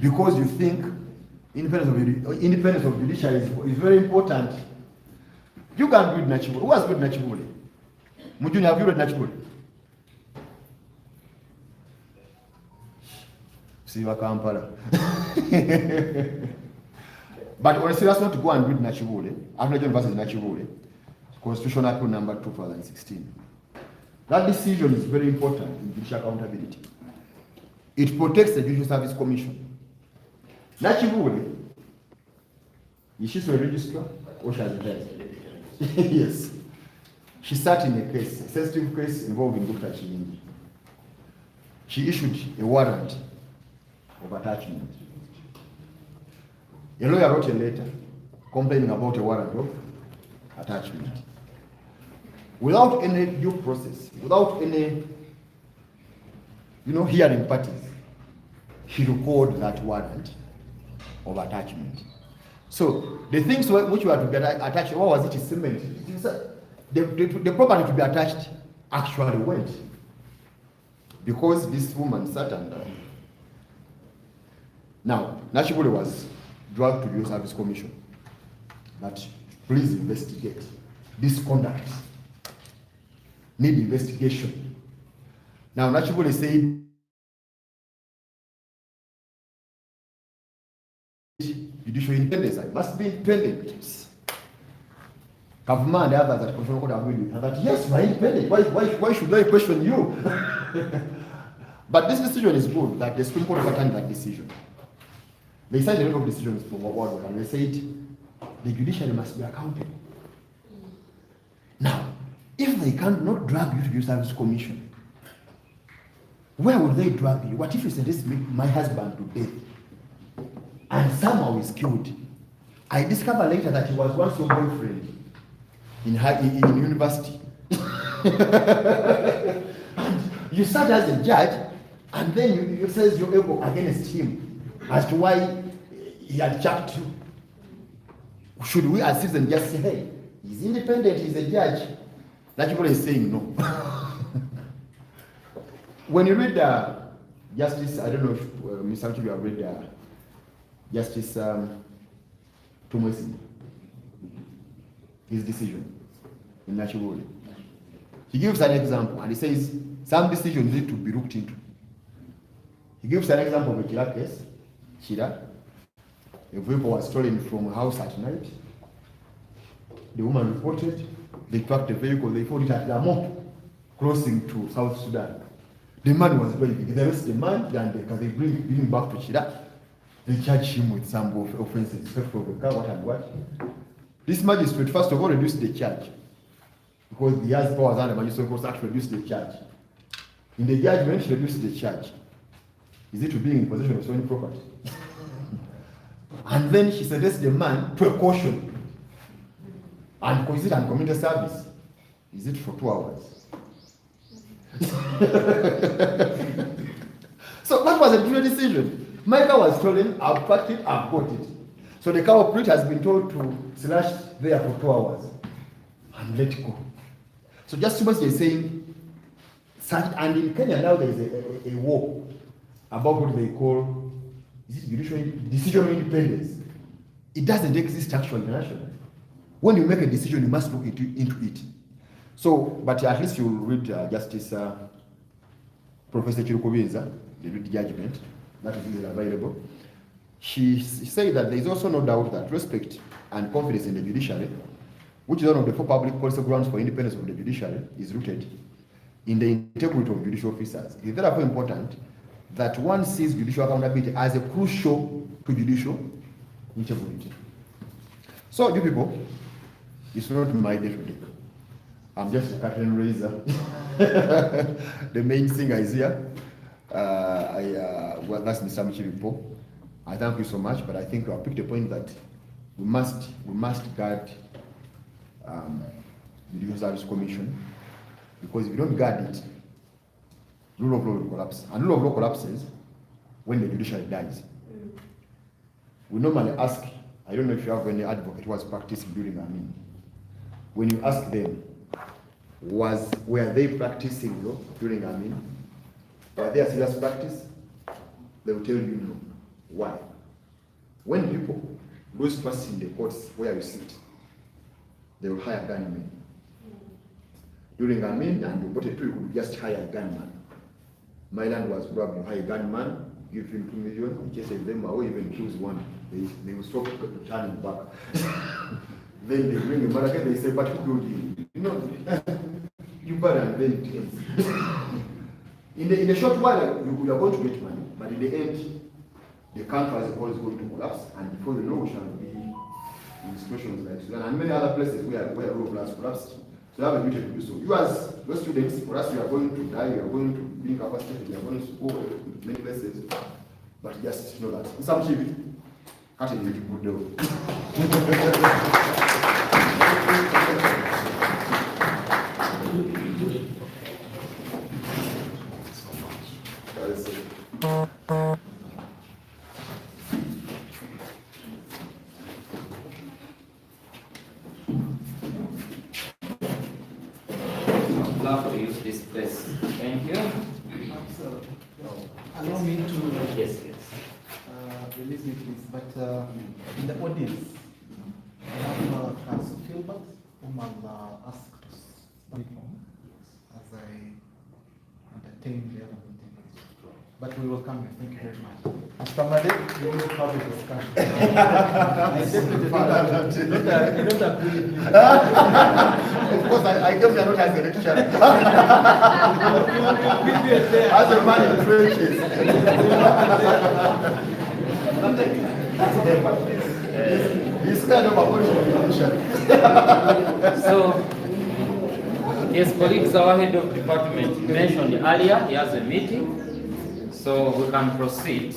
Speaker 3: Because you think independence of judiciary is very important. You can read Nachibuli. Who has read Nachibuli? Mujuni, have you read Nachibuli? Siva Kampala. But on a serious note, to go and read Nachibuli, Aboriginal versus Nachibuli, Constitutional Appeal number 2016. That decision is very important in judicial accountability. It protects the Judicial Service Commission. Nachibuli, is she a registrar or she has retired? Yes. She sat in a case, a sensitive case involving Dr. Chinyingi. She issued a warrant of attachment. A lawyer wrote a letter complaining about a warrant of attachment. Without any due process, without any, hearing parties, he recorded that warrant of attachment. So the things which were to be attached, what was it? Cement. The property to be attached actually went, because this woman sat under. Now, Nachibuli was dragged to the Service Commission, but please investigate. This conduct need investigation. Now, naturally said, judicial independence, I must be independent. Government and others that control court agree with, and that yes, we are independent. Why should I question you? But this decision is good, that the Supreme Court overturned that decision. They cited a lot of decisions from what and they said the judiciary must be accountable. Now, if they cannot drag you to the Service Commission, where would they drag you? What if you sentence my husband to death and somehow he's killed? I discover later that he was once your boyfriend in university. And you sat as a judge, and then you says you're able against him as to why he had chucked you. Should we as citizens just say, hey, he's independent, he's a judge? That people is saying no. When you read Justice, I don't know if Mr. Mukiibi have read Justice Tumwesi, his decision in Naturally. He gives an example and he says some decisions need to be looked into. He gives an example of a Chira case. Chira, a vehicle was stolen from a house at night. The woman reported, they tracked the vehicle, they found it at Lamo, crossing to South Sudan. The man was very big. They arrest the man, and they bring him back to Chira. They charge him with some offenses, theft of the car, what and what. This magistrate, first of all, reduced the charge, because he has powers under magistrate court to reduce the charge. In the judgment, he reduced the charge. Is it to be in possession of stolen property? And then she sentenced the man to a caution and considered and community service. Is it for 2 hours? So that was a different decision. My car was stolen, I've packed it, I've got it. So the culprit has been told to slash there for 2 hours and let go. So just much they're saying, and in Kenya now there is a war about what they call judicial decision independence. It doesn't exist actually internationally. When you make a decision, you must look into it. So, but at least you'll read Justice Professor Chirukubinza, the judgment that is available. She said that there is also no doubt that respect and confidence in the judiciary, which is one of the 4 public policy grounds for independence of the judiciary, is rooted in the integrity of judicial officers. It is therefore important that one sees judicial accountability as a crucial to judicial integrity. So, you people, it's not my day today. I'm just a curtain raiser. The main singer is here. Well, that's Mr. Mukiibi. I thank you so much, but I think I picked a point that we must guard the Judicial Service Commission, because if you don't guard it, rule of law will collapse. And rule of law collapses when the judiciary dies. We normally ask, I don't know if you have any advocate who was practicing during Amin. When you ask them, were they practicing law during Amin? Were they a serious practice? They will tell you no. Why? When people lose trust in the courts where you sit, they will hire gunmen. During Amin and what you could just hire a gunman. My land was robbed, you hire a gunman, give him 2 million, in case of them, or even choose one, they will stop turning back. Then they bring him back again, they say, but who killed you? You know, you better and then it ends. In the short while, you are going to get money, but in the end, the country as a whole is going to collapse, and before you know, we shall be in situations like Sudan and many other places where rule has collapsed. So you have a duty to do so. You as those students, for us, you are going to die, you are going to be incapacitated, you are going to go many places, but just know that in some TV, cutting you good deal.
Speaker 2: Love to use this place. Thank you.
Speaker 1: Allow me to
Speaker 2: Yes.
Speaker 1: release it, please. But in the audience, I have counsel. whom I'll ask to speak on as I entertain the other meeting. But we welcome you. Thank you very much. Mr. Male, we will have a discussion. I definitely don't agree with you.
Speaker 3: Of course, I came here not as a lecturer. As a man in trenches. He's kind of a politician.
Speaker 2: So, yes, colleagues, our head of department mentioned earlier, he has a meeting, so we can proceed.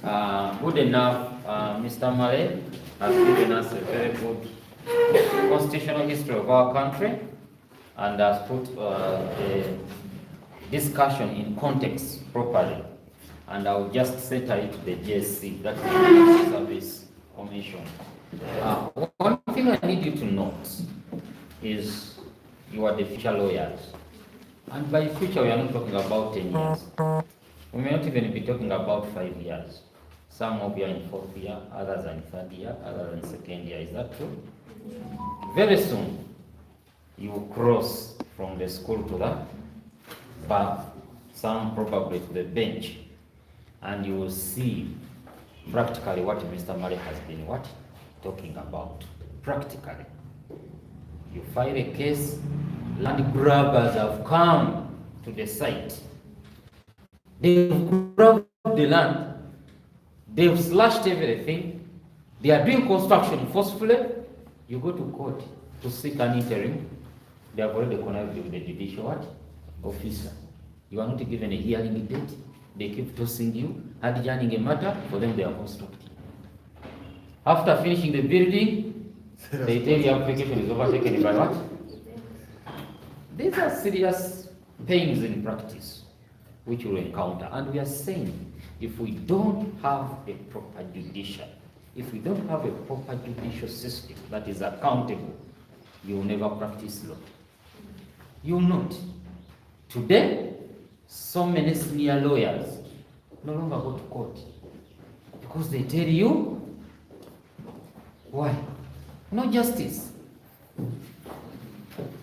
Speaker 2: Good enough, Mr. Male has given us a very good constitutional history of our country and has put the discussion in context properly. And I will just center it to the JSC, that is the Judicial Service Commission. One thing I need you to note is you are the future lawyers. And by future, we are not talking about 10 years. We may not even be talking about 5 years. Some of you are in 4th year, others are in 3rd year, others are in 2nd year. Is that true? Very soon, you will cross from the school to the bar, some probably to the bench, and you will see practically what Mr. Murray has been talking about. Practically. You file a case, land grabbers have come to the site. They've grabbed the land. They've slashed everything. They are doing construction forcefully. You go to court to seek an interim. They have already connected with the judicial officer. You are not given a hearing date. They keep tossing you, adjourning a matter. For them, they are constructing. After finishing the building, they tell your application is overtaken by what? These are serious pains in practice which you will encounter. And we are saying, if we don't have a proper judicial, if we don't have a proper judicial system that is accountable, you will never practice law. You will not. Today, so many senior lawyers no longer go to court because they tell you, why? No justice.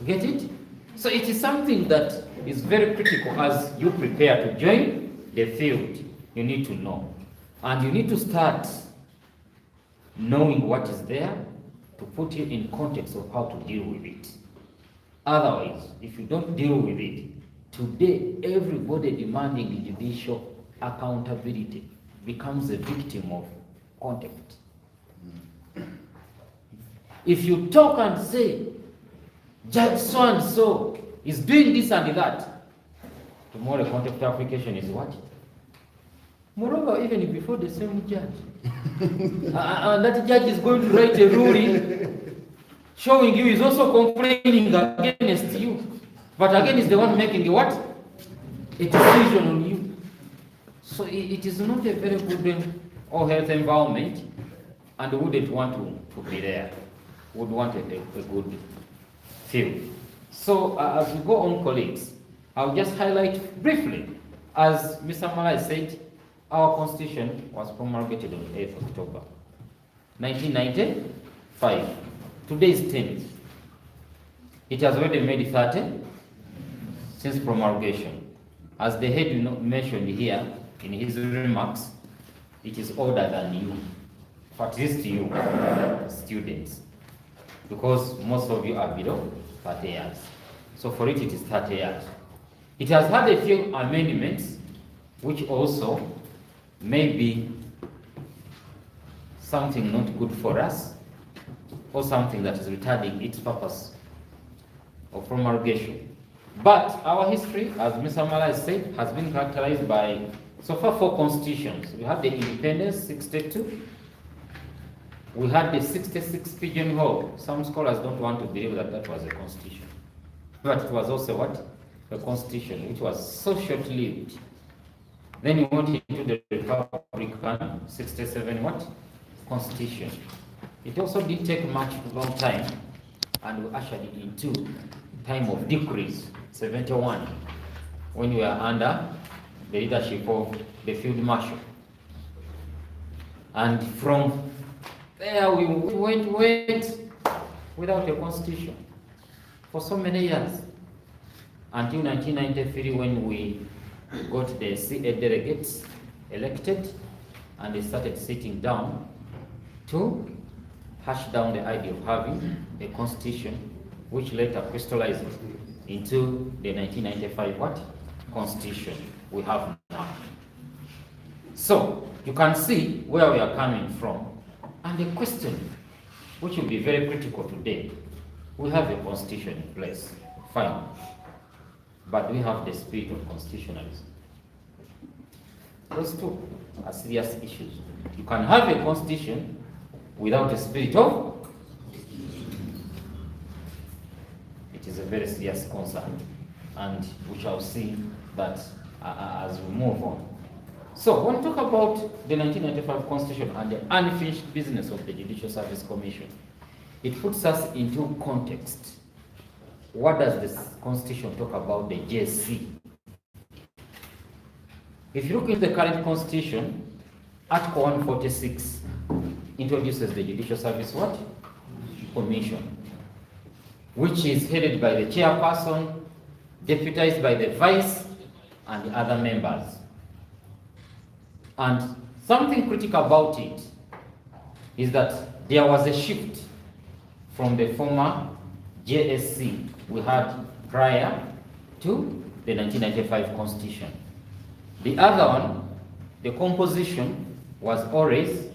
Speaker 2: Get it? So it is something that is very critical as you prepare to join the field. You need to know. And you need to start knowing what is there to put you in context of how to deal with it. Otherwise, if you don't deal with it, today everybody demanding judicial accountability becomes a victim of contempt. If you talk and say, Judge so-and-so is doing this and that, tomorrow the contempt application is what? Moreover, even before the same judge. And that judge is going to write a ruling showing you is also complaining against you. But again, is the one making a what? A decision on you. So it is not a very good or health environment, and we wouldn't want to be there. We would want a good field. So as we go on, colleagues, I'll just highlight briefly, as Mr. Malai said, our constitution was promulgated on 8th October 1995. Today is 10th. It has already made 30 since promulgation. As the head mentioned here in his remarks, it is older than you, at least you, students, because most of you are below 30 years. So for it, it is 30 years. It has had a few amendments, which also may be something not good for us, or something that is retarding its purpose of promulgation. But our history, as Mr. Malai said, has been characterized by, so far, 4 constitutions. We had the independence, 62. We had the 66 pigeonhole. Some scholars don't want to believe that that was a constitution. But it was also what? A constitution, which was so short-lived. Then you went into the Republican 67 what? Constitution. It also didn't take much long time, and we ushered it into time of decrease, 71, when we were under the leadership of the Field Marshal. And from there we went without a constitution. for so many years, until 1993 when we got the CA delegates elected and they started sitting down to hash down the idea of having a constitution which later crystallized into the 1995 what? Constitution we have now. So you can see where we are coming from, and the question which will be very critical today: we have a constitution in place, fine, but we have the spirit of constitutionalism. Those two are serious issues. You can have a constitution without a spirit of, it is a very serious concern, and we shall see that as we move on. So when we talk about the 1995 Constitution and the unfinished business of the Judicial Service Commission, it puts us into context. What does this Constitution talk about the JSC? If you look at the current Constitution, Article 146 introduces the Judicial Service what? Commission, which is headed by the chairperson, deputized by the vice and the other members. And something critical about it is that there was a shift from the former JSC we had prior to the 1995 Constitution. The other one, the composition was always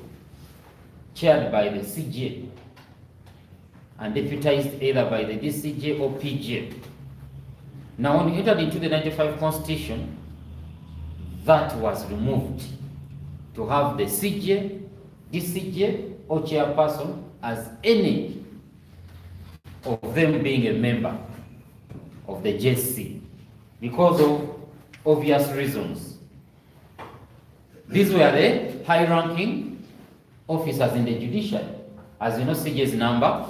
Speaker 2: chaired by the CJ and deputized either by the DCJ or PJ. Now, when we entered into the 95 Constitution, that was removed to have the CJ, DCJ, or chairperson as any of them being a member of the JSC because of obvious reasons. These were the high-ranking officers in the judiciary. As you know, CJ is number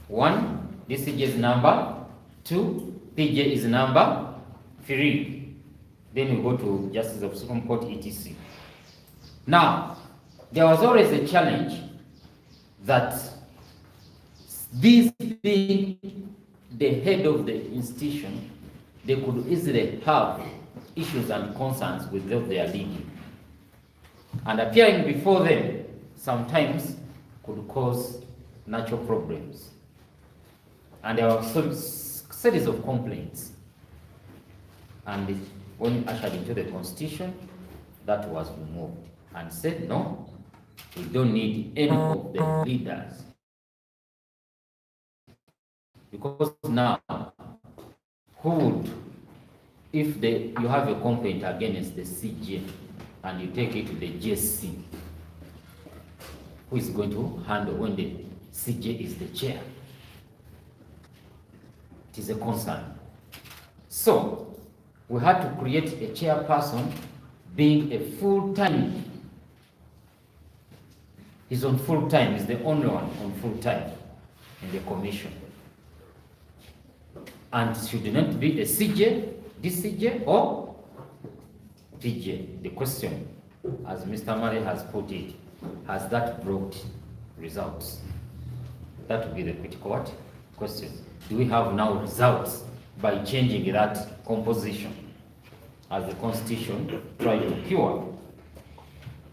Speaker 2: 1, DCJ is number 2, PJ is number 3. Then we go to Justice of Supreme Court, etc. Now, there was always a challenge that these being the head of the institution, they could easily have issues and concerns with those they are leading. And appearing before them sometimes could cause natural problems. And there were some series of complaints. And when ushered into the Constitution, that was removed and said, no, we don't need any of the leaders. Because now, who would, if you have a complaint against the CJ and you take it to the JSC, who is going to handle when the CJ is the chair? It is a concern. So, we had to create a chairperson being a full-time. He's on full-time, he's the only one on full-time in the commission. And should not be a CJ, DCJ, or PJ. The question, as Mr. Murray has put it, has that brought results? That would be the critical question. Do we have now results by changing that composition as the Constitution tried to cure?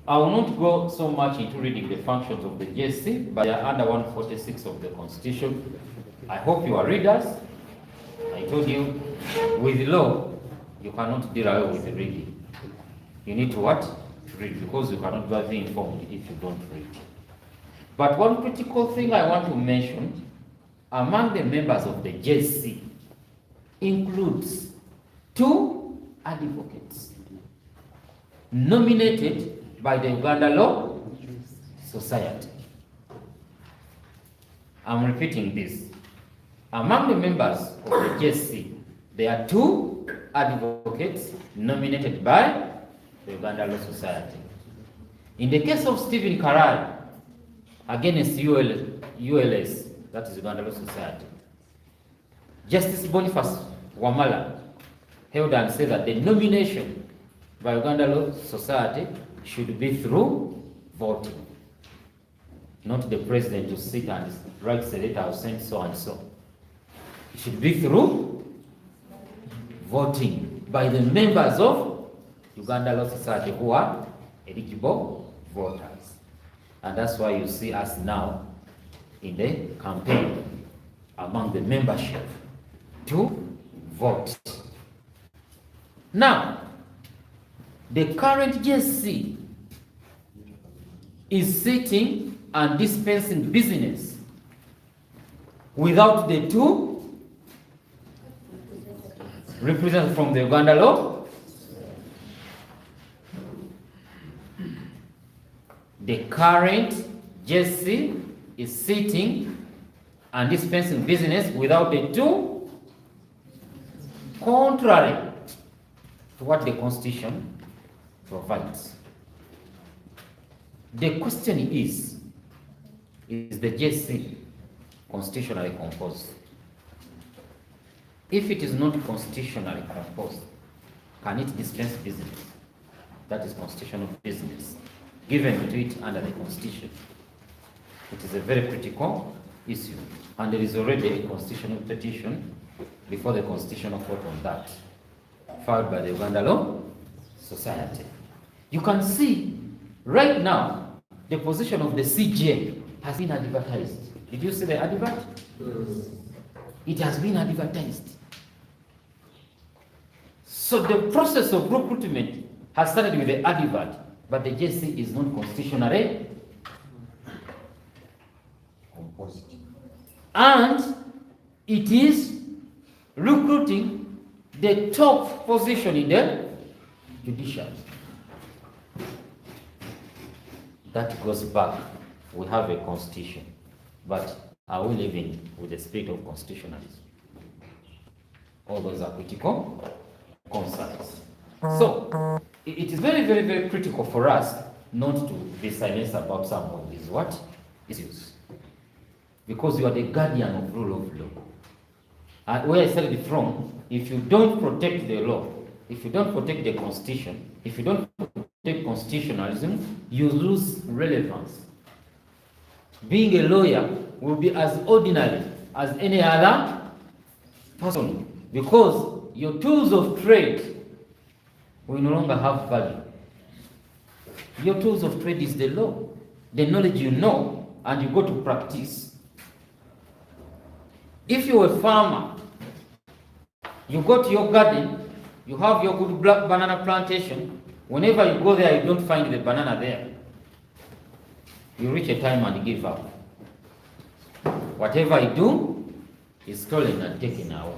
Speaker 2: I will not go so much into reading the functions of the JSC, but they are under 146 of the Constitution. I hope you are readers. I told you, with law, you cannot deal away with reading. You need to what? To read, because you cannot be informed if you don't read. But one critical thing I want to mention, among the members of the JSC, includes 2 advocates nominated by the Uganda Law Society. I'm repeating this. Among the members of the JSC, there are 2 advocates nominated by the Uganda Law Society. In the case of Stephen Karari against ULS, that is Uganda Law Society, Justice Boniface Wamala held and said that the nomination by Uganda Law Society should be through voting, not the president to sit and write a letter or send so and so. It should be through voting by the members of Uganda Law Society who are eligible voters. And that's why you see us now in the campaign among the membership to vote. Now, the current GSC is sitting and dispensing business without the two representatives from the Uganda Law. The current GSC is sitting and dispensing business without the two, contrary to what the Constitution provides. The question is the GSC constitutionally composed? If it is not constitutionally composed, can it dispense business? That is constitutional business given to it under the Constitution. It is a very critical issue, and there is already a constitutional petition before the Constitutional Court on that, filed by the Uganda Law Society. You can see right now the position of the CJ has been advertised. Did you see the advert? It has been advertised. So the process of recruitment has started with the advert, but the JC is not constitutionally composed. And it is recruiting the top position in the judiciary. That goes back. We have a constitution, but are we living with the spirit of constitutionalism? All those are critical concerns. So it is very, very, very critical for us not to be silent about some of these issues, because you are the guardian of rule of law. Where I started from, if you don't protect the law, if you don't protect the Constitution, if you don't protect constitutionalism, you lose relevance. Being a lawyer will be as ordinary as any other person, because your tools of trade will no longer have value. Your tools of trade is the law, the knowledge you know, and you go to practice. If you're a farmer, you go to your garden, you have your good black banana plantation. Whenever you go there, you don't find the banana there. You reach a time and give up. Whatever you do is stolen and taken away.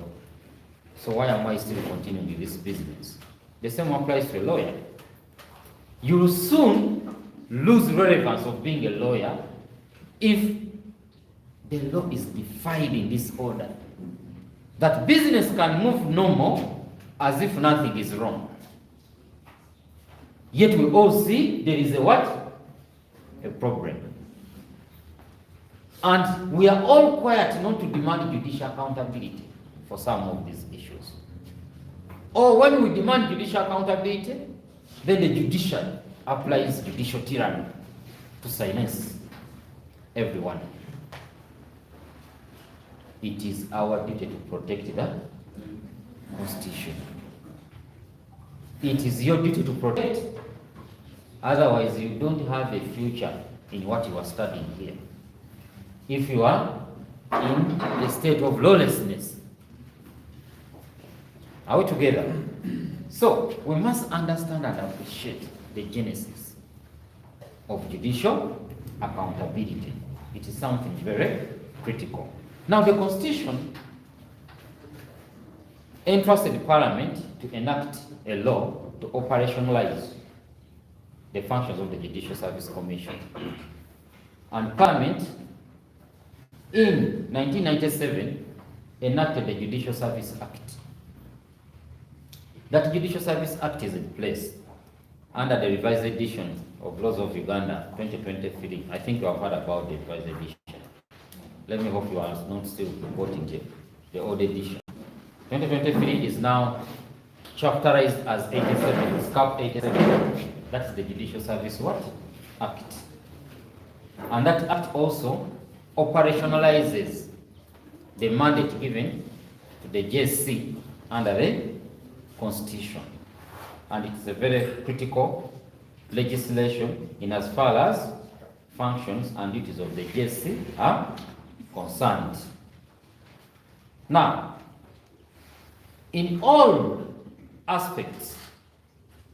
Speaker 2: So why am I still continuing with this business? The same applies to a lawyer. You will soon lose relevance of being a lawyer if the law is defined in this order, that business can move normal as if nothing is wrong. Yet we all see there is a what? A problem. And we are all quiet not to demand judicial accountability for some of these issues. Or when we demand judicial accountability, then the judiciary applies judicial tyranny to silence everyone. It is our duty to protect the Constitution. It is your duty to protect. Otherwise, you don't have a future in what you are studying here. If you are in a state of lawlessness. Are we together? So, we must understand and appreciate the genesis of judicial accountability. It is something very critical. Now, the Constitution entrusted Parliament to enact a law to operationalize the functions of the Judicial Service Commission. And Parliament, in 1997, enacted the Judicial Service Act. That Judicial Service Act is in place under the revised edition of Laws of Uganda 2023. I think you have heard about the revised edition. Let me hope you are not still quoting the old edition. 2023 is now chapterized as 87. It's cap 87. That's the Judicial Service what? Act. And that act also operationalizes the mandate given to the JSC under the Constitution. And it's a very critical legislation in as far as functions and duties of the JSC are concerned. Now, in all aspects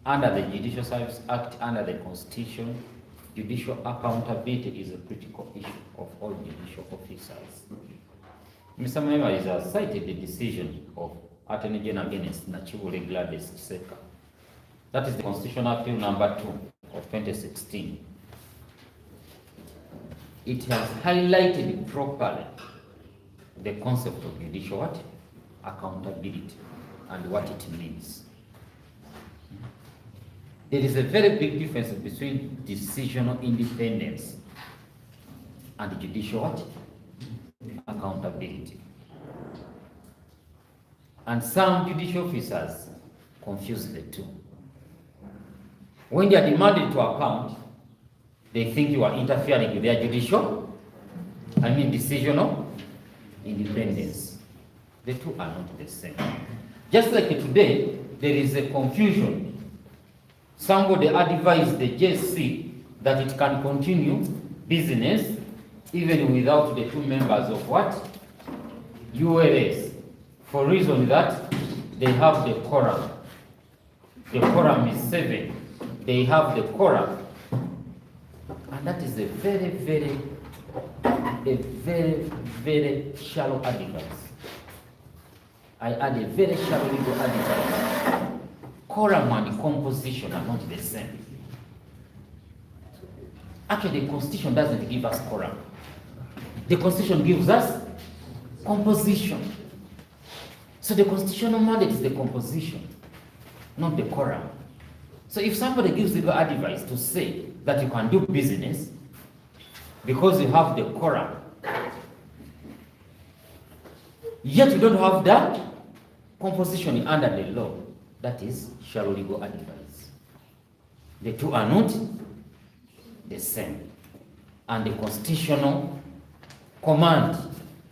Speaker 2: under the Judicial Service Act, under the Constitution, judicial accountability is a critical issue of all judicial officers. Mr. Members has cited the decision of Attorney General against Nachibule Gladys Seka. That is the Constitutional Appeal number 2 of 2016. It has highlighted properly the concept of judicial what? Accountability and what it means. There is a very big difference between decisional independence and judicial what? Accountability. And some judicial officers confuse the two. When they are demanded to account, they think you are interfering with their decisional independence. The two are not the same. Just like today, there is a confusion. Somebody advised the JSC that it can continue business even without the two members of what? ULS, for reason that they have the quorum. The quorum is 7. They have the quorum. And that is a very shallow advice. I add a very shallow legal advice. Quorum and composition are not the same. Actually, the Constitution doesn't give us quorum. The Constitution gives us composition. So the constitutional mandate is the composition, not the quorum. So if somebody gives legal advice to say that you can do business because you have the quorum, yet you don't have the composition under the law, that is shallow legal advice. The two are not the same. And the constitutional command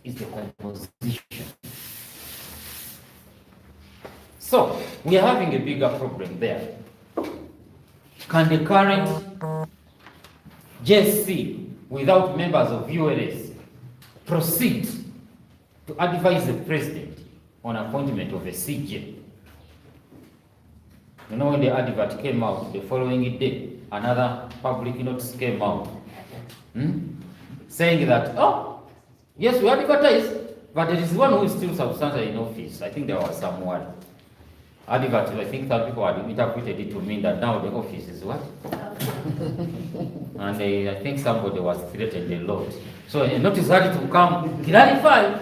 Speaker 2: is the composition. So, we are having a bigger problem there. Can the current JSC, without members of ULS, proceed to advise the president on appointment of a CJ? You know, when the advert came out, the following day, another public notice came out, saying that, oh, yes, we advertise, but there is one who is still substantially in office. I think there was someone. Advert, I think some people had interpreted it to mean that now the office is what? And I think somebody was threatened a lot. So a notice had to come clarify,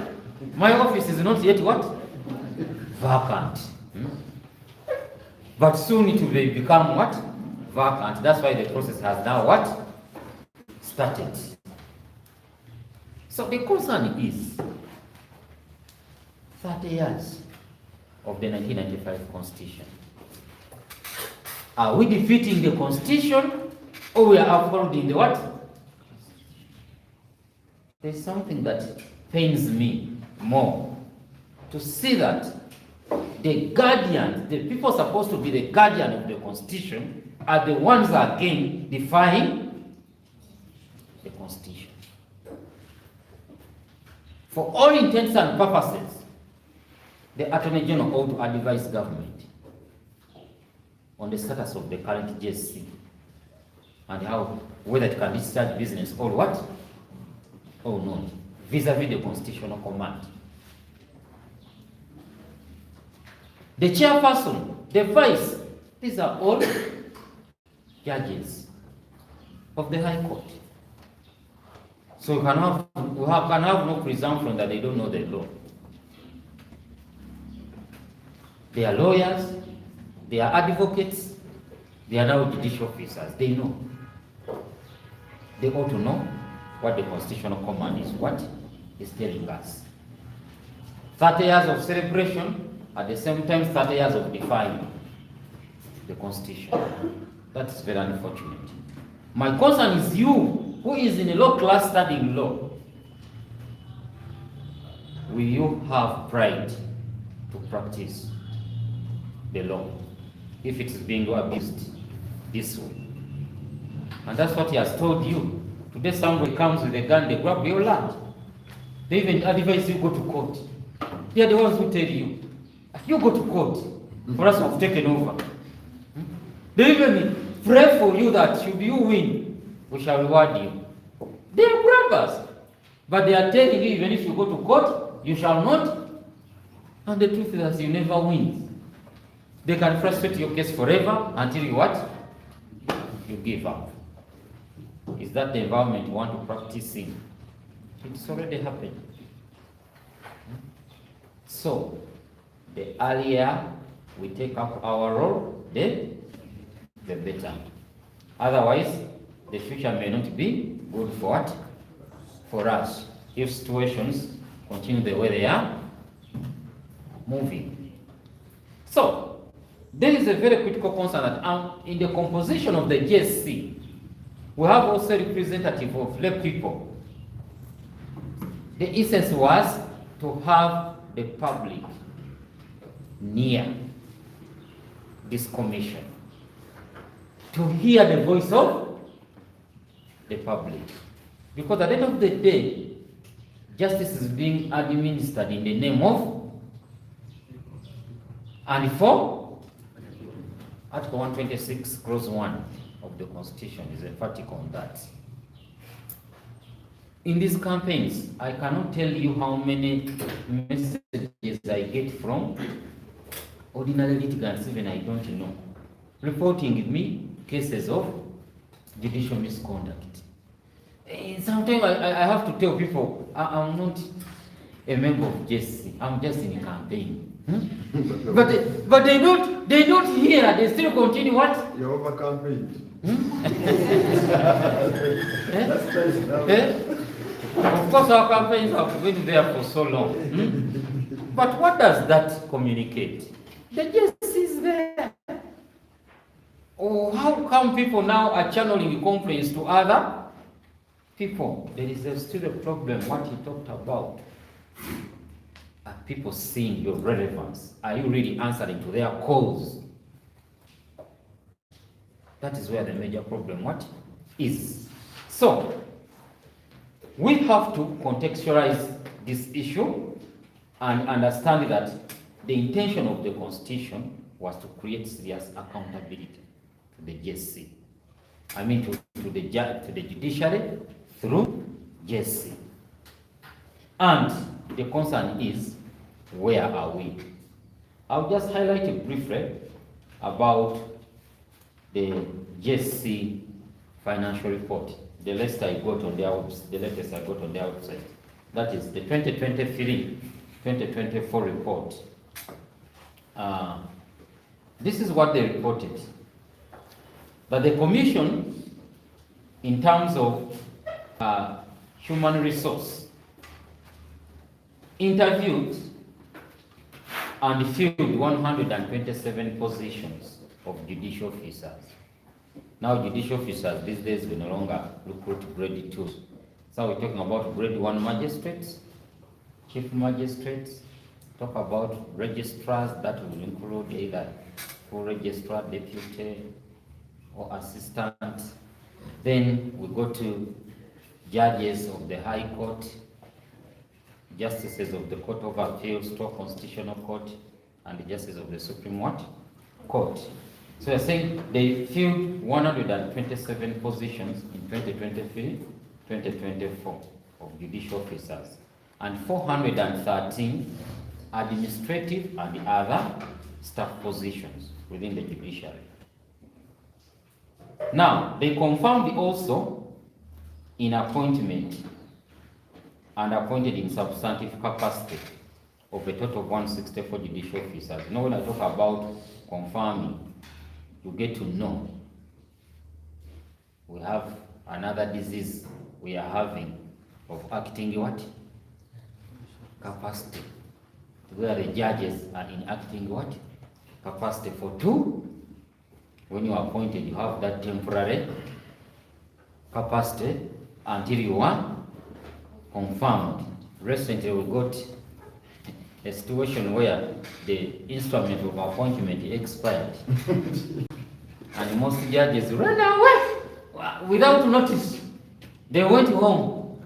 Speaker 2: my office is not yet what? Vacant. But soon it will become what? Vacant. That's why the process has now what? Started. So the concern is 30 years of the 1995 Constitution. Are we defeating the Constitution or we are upholding the what? There's something that pains me more to see that the guardians, the people supposed to be the guardian of the Constitution, are the ones again defying the Constitution. For all intents and purposes, the Attorney General ought to advise government on the status of the current JSC and how, whether it can discharge business or what, or not, vis-a-vis the constitutional command. The chairperson, the vice, these are all judges of the High Court. So we can have no presumption that they don't know the law. They are lawyers, they are advocates, they are now judicial officers. They know. They ought to know what the constitutional command is, what is telling us. 30 years of celebration, at the same time 30 years of defying the Constitution. That is very unfortunate. My concern is you, who is in a law class studying law. Will you have pride to practice the law if it is being abused this way. And that's what he has told you. Today somebody comes with a gun, they grab your land. They even advise you go to court. They are the ones who tell you, you go to court for us to have taken over. They even pray for you that should you win, we shall reward you. They are grabbers. But they are telling you, even if you go to court, you shall not. And the truth is that you never win. They can frustrate your case forever until you what? You give up. Is that the environment you want to practice in? It's already happened. So, the earlier we take up our role, the better. Otherwise, the future may not be good for what? For us, if situations continue the way they are moving. So, there is a very critical concern that in the composition of the GSC, we have also representative of lay people. The essence was to have the public near this commission, to hear the voice of the public. Because at the end of the day, justice is being administered in the name of and for Article 126, Clause 1 of the Constitution is emphatic on that. In these campaigns, I cannot tell you how many messages I get from ordinary litigants, even I don't know, reporting with me cases of judicial misconduct. Sometimes I have to tell people, I'm not a member of JC, I'm just in a campaign. But they don't hear, they still continue what?
Speaker 3: You're over campaign.
Speaker 2: Of course, our campaigns have been there for so long. But what does that communicate? The JC is there. Or how come people now are channeling complaints to other people? There is still a problem, what he talked about. Are people seeing your relevance? Are you really answering to their calls? That is where the major problem what is. So, we have to contextualize this issue and understand that the intention of the Constitution was to create serious accountability to the JSC. I mean to the judiciary through JSC. And the concern is, where are we? I'll just highlight briefly about the JSC financial report, the latest I got on their website. That is the 2023-2024 report. This is what they reported. That the Commission, in terms of human resource, interviewed and filled 127 positions of judicial officers. Now judicial officers these days we no longer recruit grade 2. So we're talking about grade 1 magistrates, chief magistrates, talk about registrars, that will include either full registrar, deputy, or assistant. Then we go to judges of the High Court, justices of the Court of Appeals, Constitutional Court, and the justices of the Supreme Court. So you're saying they filled 127 positions in 2023-2024 of judicial officers, and 413 administrative and other staff positions within the judiciary. Now, they confirmed also in appointment and appointed in substantive capacity of a total of 164 judicial officers. You know, when I talk about confirming, you get to know. We have another disease we are having of acting what? Capacity. Where the judges are in acting what? Capacity for 2. When you are appointed, you have that temporary capacity until you are confirmed. Recently we got a situation where the instrument of appointment expired. And most judges ran away without notice. They went home.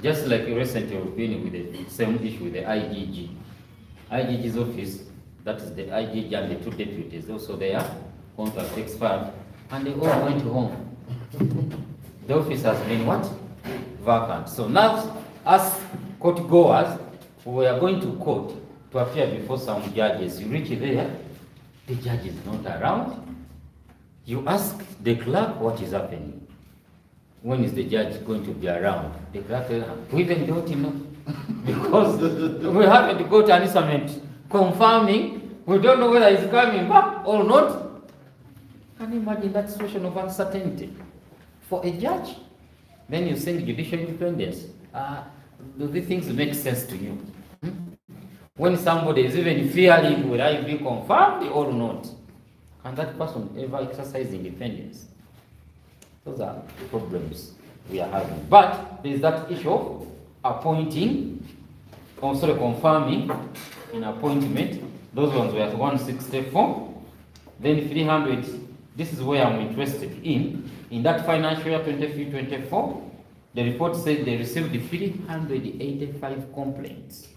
Speaker 2: Just like recently we've been with the same issue with the IGG. IGG's office, that is the IGG and the two deputies, also their contract expired, and they all went home. The office has been what? Vacant. So now, as court goers, we are going to court to appear before some judges. You reach there, the judge is not around. You ask the clerk what is happening. When is the judge going to be around? The clerk says, we even don't know. Because we haven't got an instrument confirming, we don't know whether he's coming back or not. Can you imagine that situation of uncertainty for a judge? Then you think judicial independence. Do these things make sense to you? When somebody is even fearing, will I be confirmed or not? Can that person ever exercise independence? Those are the problems we are having. But there is that issue of appointing, confirming an appointment. Those ones were 164. Then 300, this is where I'm interested in. In that financial year 23-24, the report said they received 385 complaints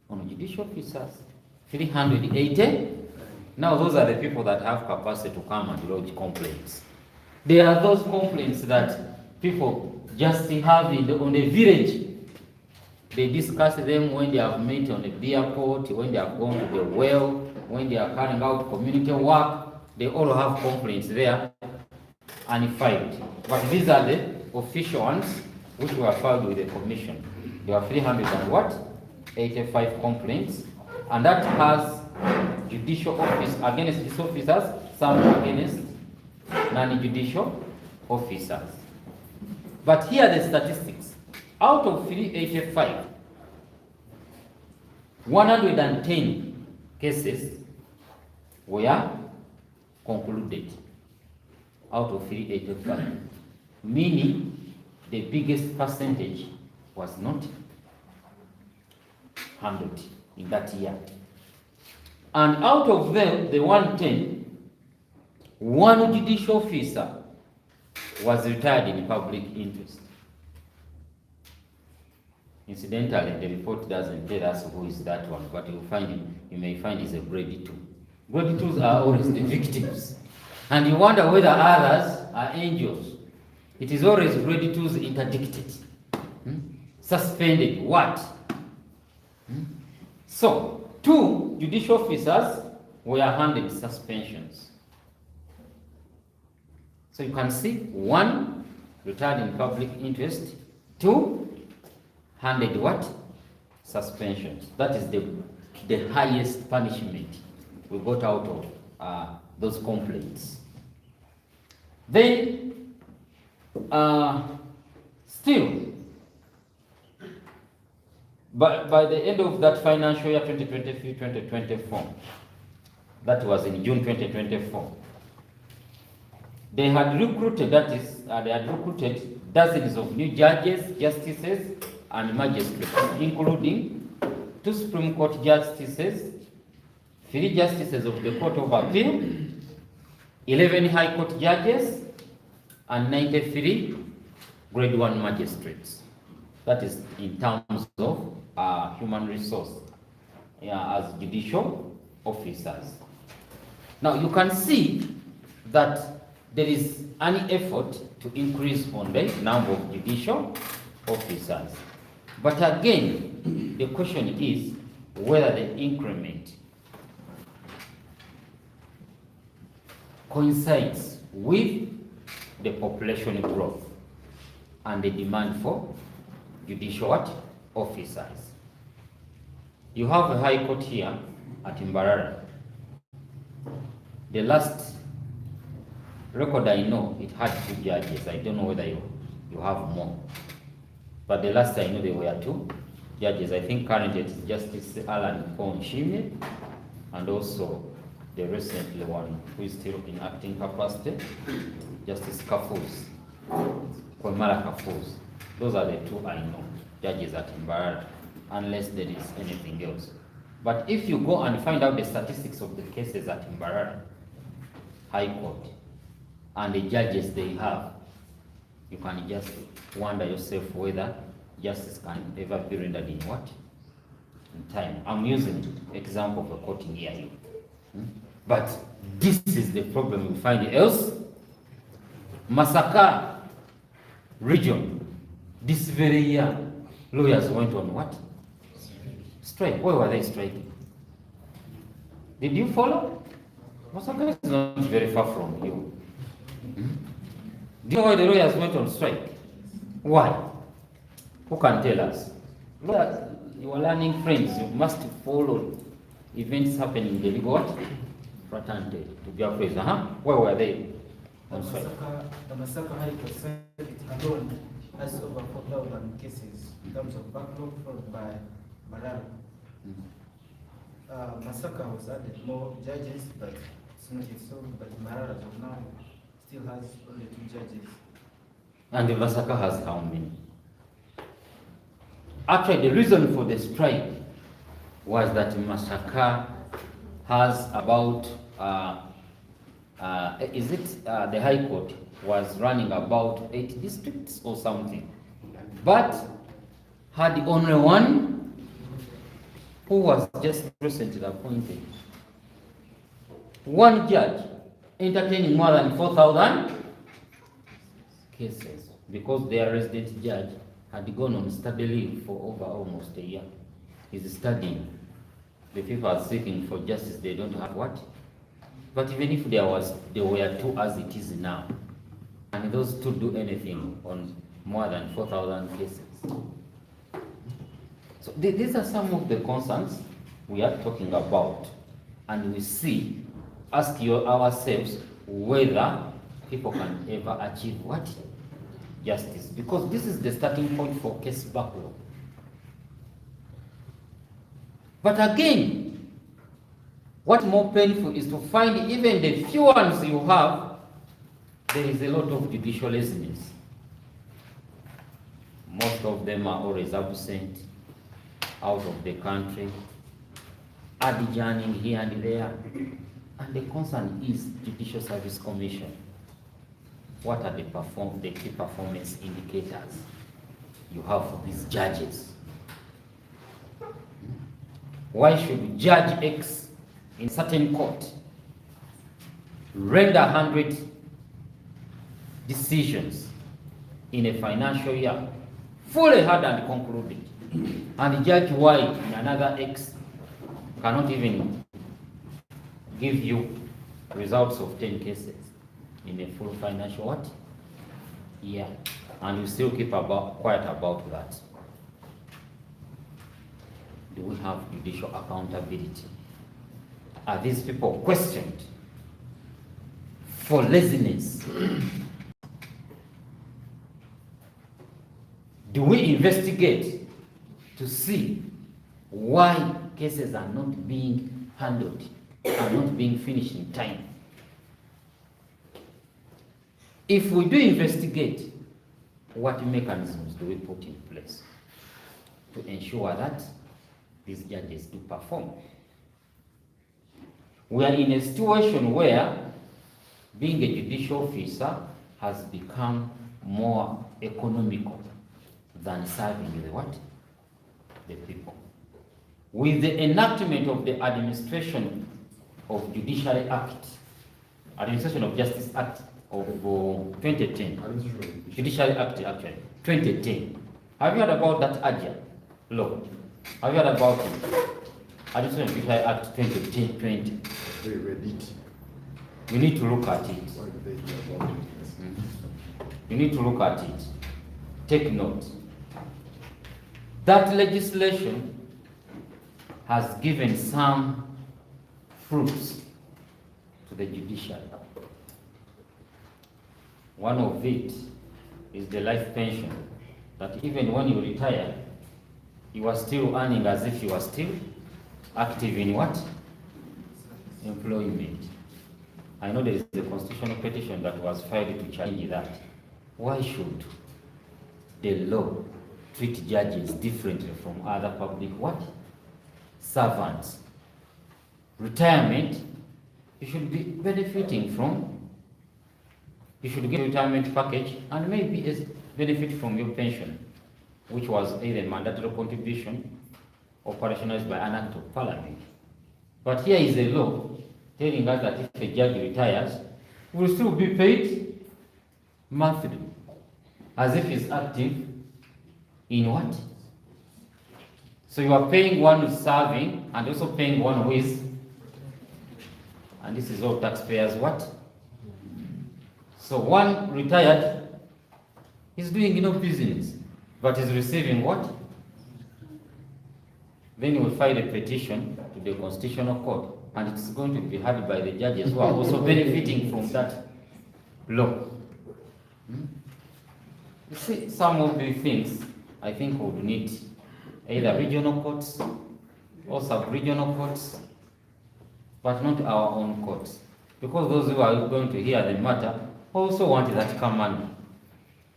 Speaker 2: on judicial officers. 380. Now those are the people that have capacity to come and lodge complaints. There are those complaints that people just have on the village. They discuss them when they have met on the airport, when they have gone to the well, when they are carrying out community work. They all have complaints there and filed. But these are the official ones which were filed with the commission. There are 385 complaints, and that has judicial office against these officers, some against non-judicial officers. But here are the statistics. Out of 385, 110 cases were concluded out of 385, meaning the biggest percentage was not handled in that year. And out of them, the 110, one judicial officer was retired in public interest. Incidentally, the report doesn't tell us who is that one, but you may find he's a grade 2. Grade 2s are always the victims. And you wonder whether others are angels. It is always grade 2s interdicted. Suspended, what? So, 2 judicial officers were handed suspensions. So you can see 1 retired in public interest, 2 handed what? Suspensions. That is the highest punishment we got out of those complaints. Then, still, by the end of that financial year 2023-2024, that was in June 2024, they had recruited, dozens of new judges, justices, and magistrates, including 2 Supreme Court justices, 3 justices of the Court of Appeal, 11 High Court judges, and 93 Grade 1 magistrates. That is in terms of human resource as judicial officers. Now you can see that there is an effort to increase on the number of judicial officers. But again, the question is whether the increment coincides with the population growth and the demand for judicial officers. You have a high court here at Mbarara. The last record I know, it had 2 judges. I don't know whether you have more. But the last I know there were 2 judges. I think currently it's Justice Alan Ponshime and also the recently one who is still in acting capacity, Justice Kafuz, Kwemara Kafuz. Those are the 2 I know. judges at Mbarara, unless there is anything else. But if you go and find out the statistics of the cases at Mbarara High Court and the judges they have, you can just wonder yourself whether justice can ever be rendered in what? In time. I'm using example of a court in here. But this is the problem we find else. Masaka region, this very year, lawyers went on what? Strike. Why were they striking? Did you follow? Masaka is not very far from you. Do you know why the lawyers went on strike? Why? Who can tell us? Lawyers, you are learning friends. You must follow events happening in the legal what? Fraternity to be afraid. Why were they on strike?
Speaker 4: The Masaka High Court said it alone has over 4,000 cases in terms of backlog, followed by Mbarara. Masaka was added more judges, but it's not yet solved. But Mbarara as of now still has only 2 judges.
Speaker 2: And the Masaka has how many? Actually, the reason for the strike was that Masaka has about, the High Court was running about 8 districts or something, but had only one who was just recently appointed. One judge entertaining more than 4,000 cases because their resident judge had gone on study leave for over almost a year. He's studying. The people are seeking for justice, they don't have what? But even if there were 2 as it is now, and those 2 do anything on more than 4,000 cases. So these are some of the concerns we are talking about, and we see, ask ourselves whether people can ever achieve what? Justice, because this is the starting point for case backlog. But again, what's more painful is to find even the few ones you have, there is a lot of judicial laziness. Most of them are always absent, out of the country, adjourning here and there. And the concern is Judicial Service Commission. What are the key performance indicators you have for these judges? Why should Judge X in certain court render 100 decisions in a financial year, fully heard and concluded, and Judge Y in another X cannot even give you results of 10 cases in a full financial what? Yeah, and you still keep quiet about that? Do we have judicial accountability? Are these people questioned for laziness? Do we investigate to see why cases are not being handled, are not being finished in time? If we do investigate, what mechanisms do we put in place to ensure that these judges do perform? We are in a situation where being a judicial officer has become more economical than serving the what? The people. With the enactment of the Administration of Judiciary Act, Administration of Justice Act of 2010, Judiciary Act actually, 2010. Have you heard about that AJA law? Have you heard about it? Administration of Judiciary Act 2010.
Speaker 3: They read it.
Speaker 2: You need to look at it.
Speaker 3: What did they do about it?
Speaker 2: You need to look at it. Take note. That legislation has given some fruits to the judiciary. One of it is the life pension, that even when you retire, you are still earning as if you are still active in what? Employment. I know there is a constitutional petition that was filed to challenge that. Why should the law treat judges differently from other public what? Servants. Retirement, you should be benefiting from, you should get a retirement package and maybe benefit from your pension, which was either mandatory contribution or operationalized by an act of parliament. But here is a law telling us that if a judge retires, he will still be paid monthly, as if he's active in what? So you are paying one who is serving and also paying one who is, and this is all taxpayers what? So one retired is doing no business, but is receiving what? Then you will file a petition to the Constitutional Court, and it's going to be heard by the judges who are also benefiting from that law. You see, some of the things I think would need either regional courts or sub-regional courts, but not our own courts. Because those who are going to hear the matter also want that command.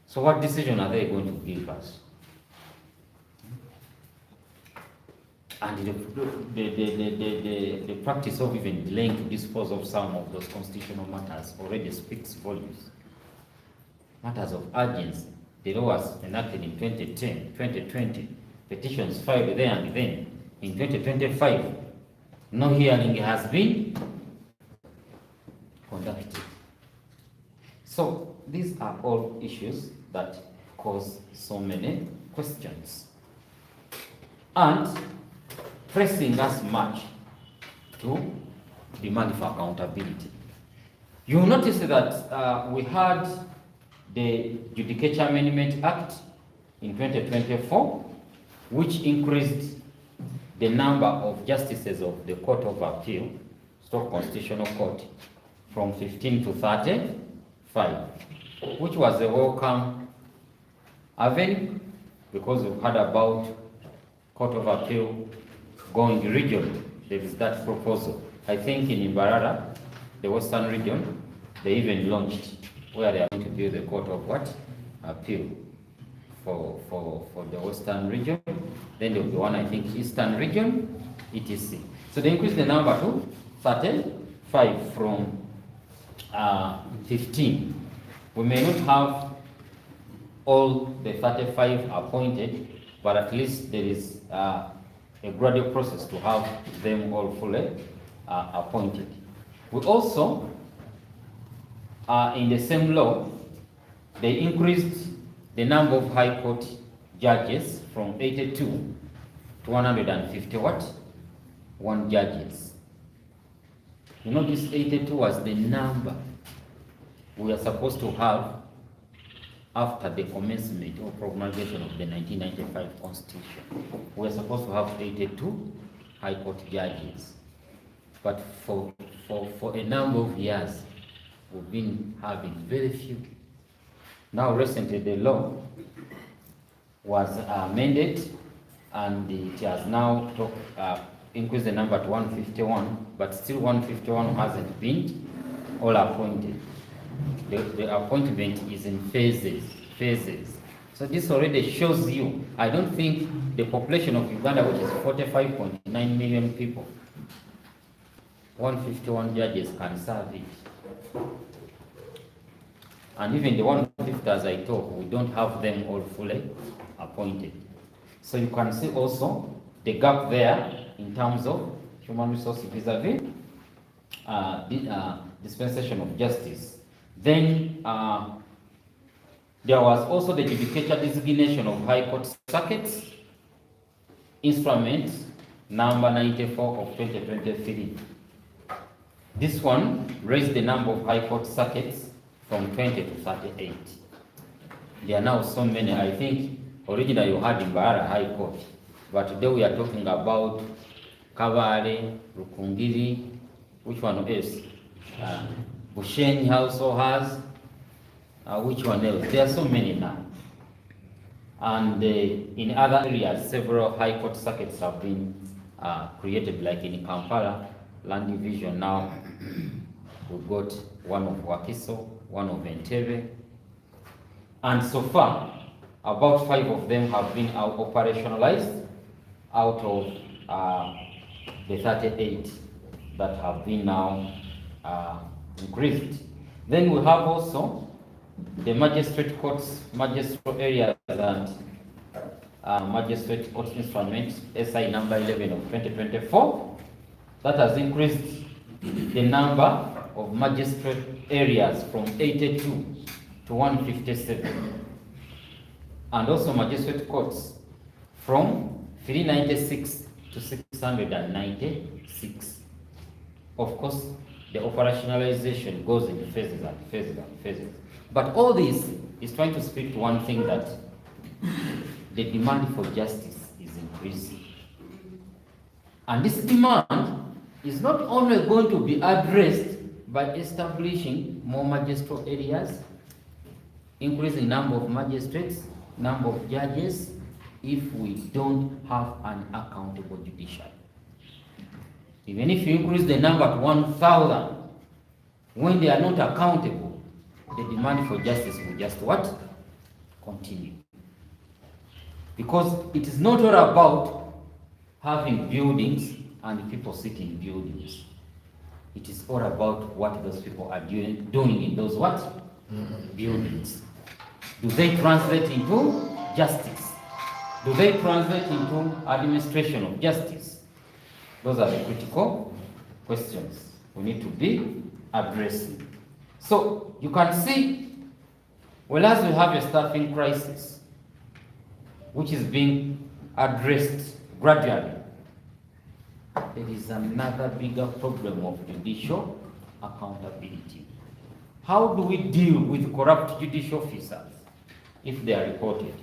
Speaker 2: So what decision are they going to give us? And the practice of even delaying to dispose of some of those constitutional matters already speaks volumes. Matters of urgency. The law was enacted in 2010, 2020. Petitions filed there and then. In 2025, no hearing has been conducted. So these are all issues that cause so many questions and pressing us much to demand for accountability. You will notice that we had the Judicature Amendment Act in 2024, which increased the number of justices of the Court of Appeal, Stock Constitutional Court, from 15 to 35, which was a welcome avenue because we've heard about Court of Appeal going regional. There is that proposal. I think in Mbarara, the Western region, they even launched where they are going to build the Court of what? Appeal for the Western region. Then there will be one, I think, Eastern region, etc. So they increased the number to 35 from 15. We may not have all the 35 appointed, but at least there is a gradual process to have them all fully appointed. We also, in the same law, they increased the number of High Court judges from 82 to 150 what? 1 judges. You know, this 82 was the number we are supposed to have after the commencement or promulgation of the 1995 Constitution. We are supposed to have 82 High Court judges. But for a number of years, we've been having very few. Now recently the law was amended and it has now increased the number to 151, but still 151 hasn't been all appointed. The appointment is in phases. So this already shows you, I don't think the population of Uganda, which is 45.9 million people, 151 judges can serve it. And even the 150, as I talk, we don't have them all fully appointed. So you can see also the gap there in terms of human resource vis-a-vis dispensation of justice. Then there was also the judicature designation of High Court circuits, instrument number 94 of 2023. This one raised the number of High Court circuits from 20 to 38. There are now so many. I think originally you had Mbarara High Court, but today we are talking about Kabale, Rukungiri, which one else? Bushenyi also has, which one else? There are so many now. And in other areas, several High Court circuits have been created, like in Kampala, Land Division now. We've got one of Wakiso, one of Entebbe. And so far, About 5 of them have been operationalized out of the 38 that have been now increased. Then we have also the magistrate courts, magistrate areas and magistrate courts instrument, SI number 11 of 2024, that has increased the number of magistrate areas from 82 to 157. And also magistrate courts from 396 to 696. Of course, the operationalization goes in phases and phases and phases. But all this is trying to speak to one thing, that the demand for justice is increasing. And this demand is not only going to be addressed by establishing more magistrate areas, increasing number of magistrates, number of judges, if we don't have an accountable judiciary. Even if you increase the number to 1,000, when they are not accountable, the demand for justice will just what? Continue. Because it is not all about having buildings and people sitting in buildings. It is all about what those people are doing in those what? Buildings. Do they translate into justice? Do they translate into administration of justice? Those are the critical questions we need to be addressing. So you can see, whereas we have a staffing crisis, which is being addressed gradually, there is another bigger problem of judicial accountability. How do we deal with corrupt judicial officers if they are reported?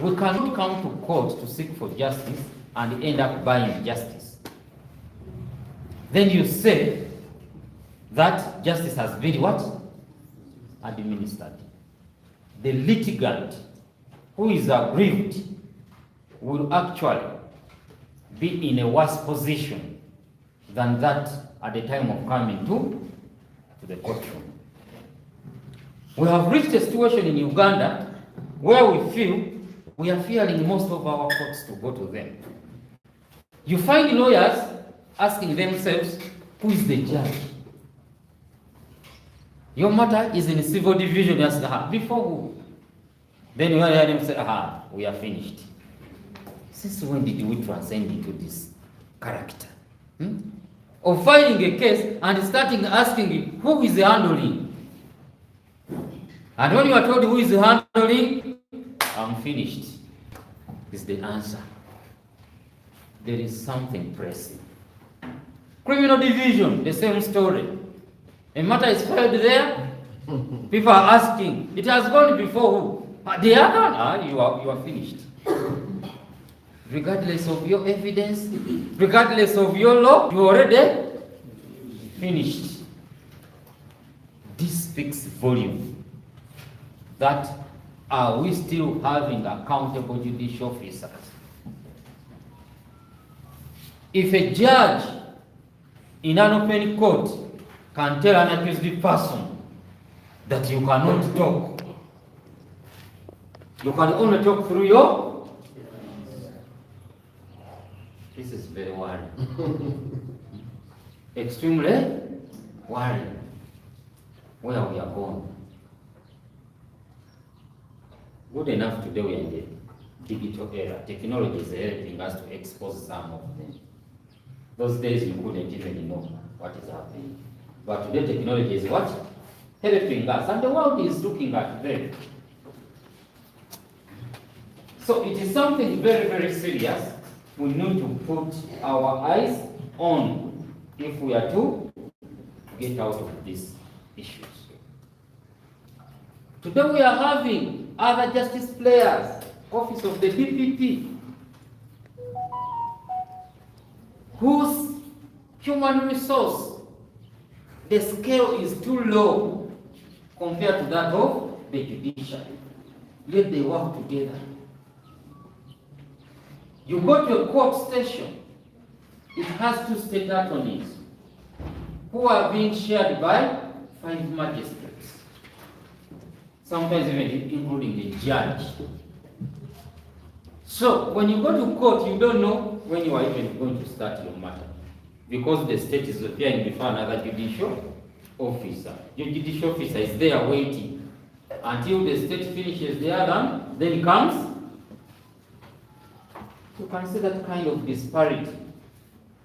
Speaker 2: We cannot come to court to seek for justice and end up buying justice. Then you say that justice has been what? Administered. The litigant who is aggrieved will actually be in a worse position than that at the time of coming to the courtroom. We have reached a situation in Uganda where we feel we are fearing most of our courts to go to them. You find lawyers asking themselves, who is the judge? Your matter is in civil division. You ask, before who? Then you hear them say, we are finished. Since when did we transcend into this character? Of filing a case and starting asking who is handling? And when you are told who is handling, I'm finished, is the answer. There is something pressing. Criminal division, the same story. A matter is filed there, people are asking, it has gone before who? They are done. You are finished. Regardless of your evidence, regardless of your law, you already finished. This speaks volume. That are we still having accountable judicial officers? If a judge in an open court can tell an accused person that you cannot talk, you can only talk through your... This is very worrying. Extremely worrying. Where we are going. Good enough today we are in the digital era. Technology is helping us to expose some of them. Those days you couldn't even know what is happening. But today technology is what? Helping us. And the world is looking at them. So it is something very, very serious we need to put our eyes on if we are to get out of these issues. Today we are having other justice players, office of the DPP, whose human resource, the scale is too low compared to that of the judiciary. Yet they work together. You go to a court station, it has 2 state attorneys who are being shared by 5 magistrates. sometimes even including the judge. So when you go to court, you don't know when you are even going to start your matter, because the state is appearing before another judicial officer. Your judicial officer is there waiting until the state finishes their run, then it comes. You can see that kind of disparity,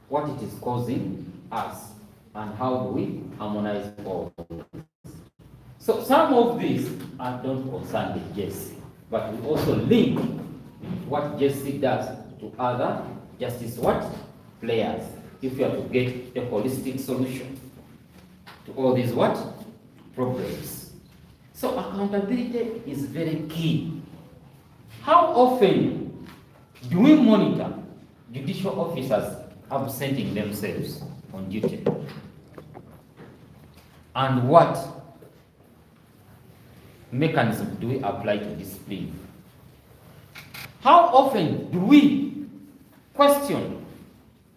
Speaker 2: what it is causing us, and how do we harmonize all this. So some of these don't concern the JC, but we also link what JC does to other justice players, if you are to get a holistic solution to all these problems. So accountability is very key. How often do we monitor judicial officers absenting themselves on duty? And what mechanism do we apply to discipline? How often do we question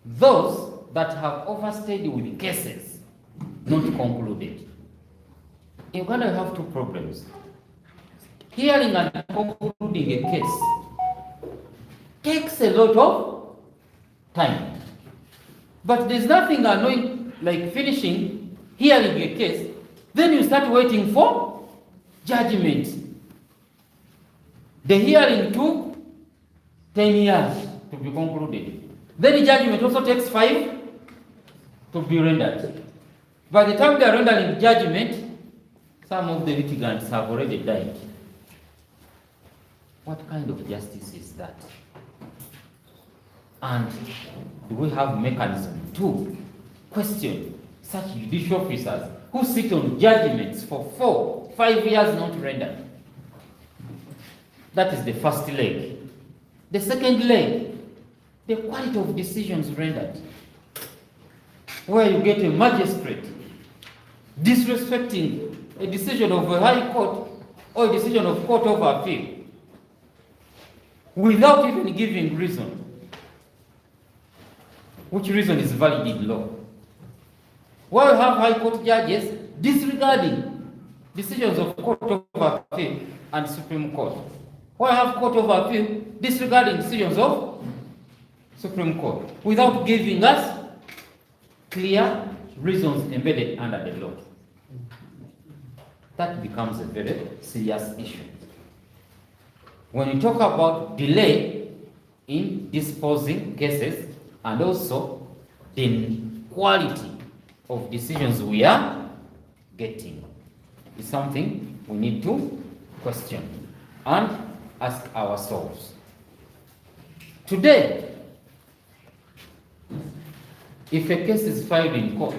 Speaker 2: those that have overstayed with cases not concluded? In Uganda, we have two problems. Hearing and concluding a case takes a lot of time. But there's nothing annoying like finishing hearing a case, then you start waiting for judgment. The hearing took 10 years to be concluded. Then the judgment also takes 5 to be rendered. By the time they are rendering judgment, some of the litigants have already died. What kind of justice is that? And do we have mechanism to question such judicial officers who sit on judgments for 4, 5 years not rendered? That is the first leg. The second leg, the quality of decisions rendered, where you get a magistrate disrespecting a decision of a high court or a decision of court of appeal without even giving reason. Which reason is valid in law? Where you have high court judges disregarding decisions of court of appeal and Supreme Court. Where you have court of appeal disregarding decisions of Supreme Court without giving us clear reasons embedded under the law. That becomes a very serious issue. When you talk about delay in disposing cases and also the quality of decisions we are getting, is something we need to question and ask ourselves. Today, if a case is filed in court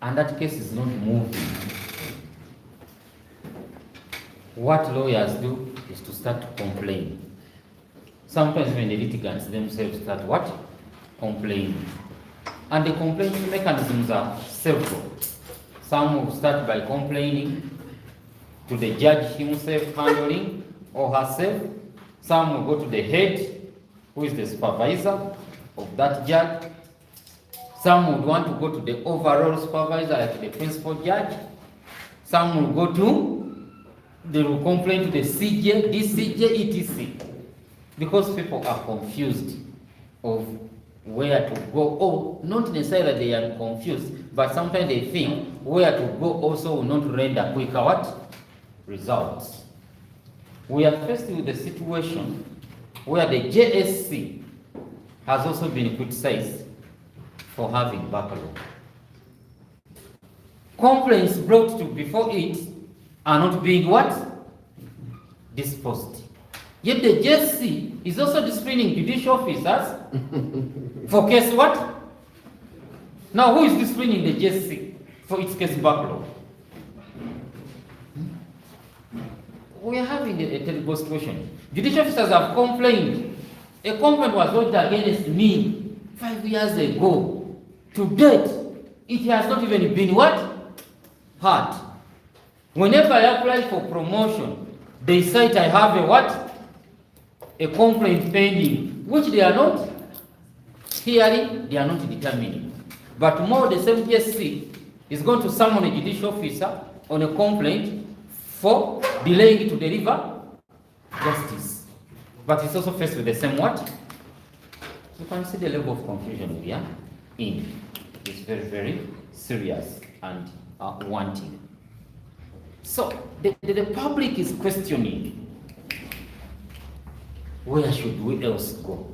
Speaker 2: and that case is not moving, what lawyers do is to start to complain. Sometimes when the litigants themselves start complaining. And the complaint mechanisms are several. Some will start by complaining to the judge himself handling or herself. Some will go to the head, who is the supervisor of that judge. Some would want to go to the overall supervisor, like the principal judge. Some will go to, they will complain to the CJ, DCJ, etc. Because people are confused of where to go, or not necessarily they are confused, but sometimes they think where to go also will not render quicker results. We are faced with a situation where the JSC has also been criticized for having backlog. Complaints brought to before it are not being disposed. Yet the JSC is also disciplining judicial officers for case Now who is disciplining the JSC for its case backlog? We are having a terrible situation. Judicial officers have complained. A complaint was lodged against me 5 years ago. To date, it has not even been heard. Whenever I apply for promotion, they cite I have a complaint pending, which they are not hearing, they are not determining. But more the same JSC is going to summon a judicial officer on a complaint for delaying to deliver justice. But it's also faced with the same what? You can see the level of confusion we are in. It's very, very serious and wanting. So the public is questioning, where should we else go?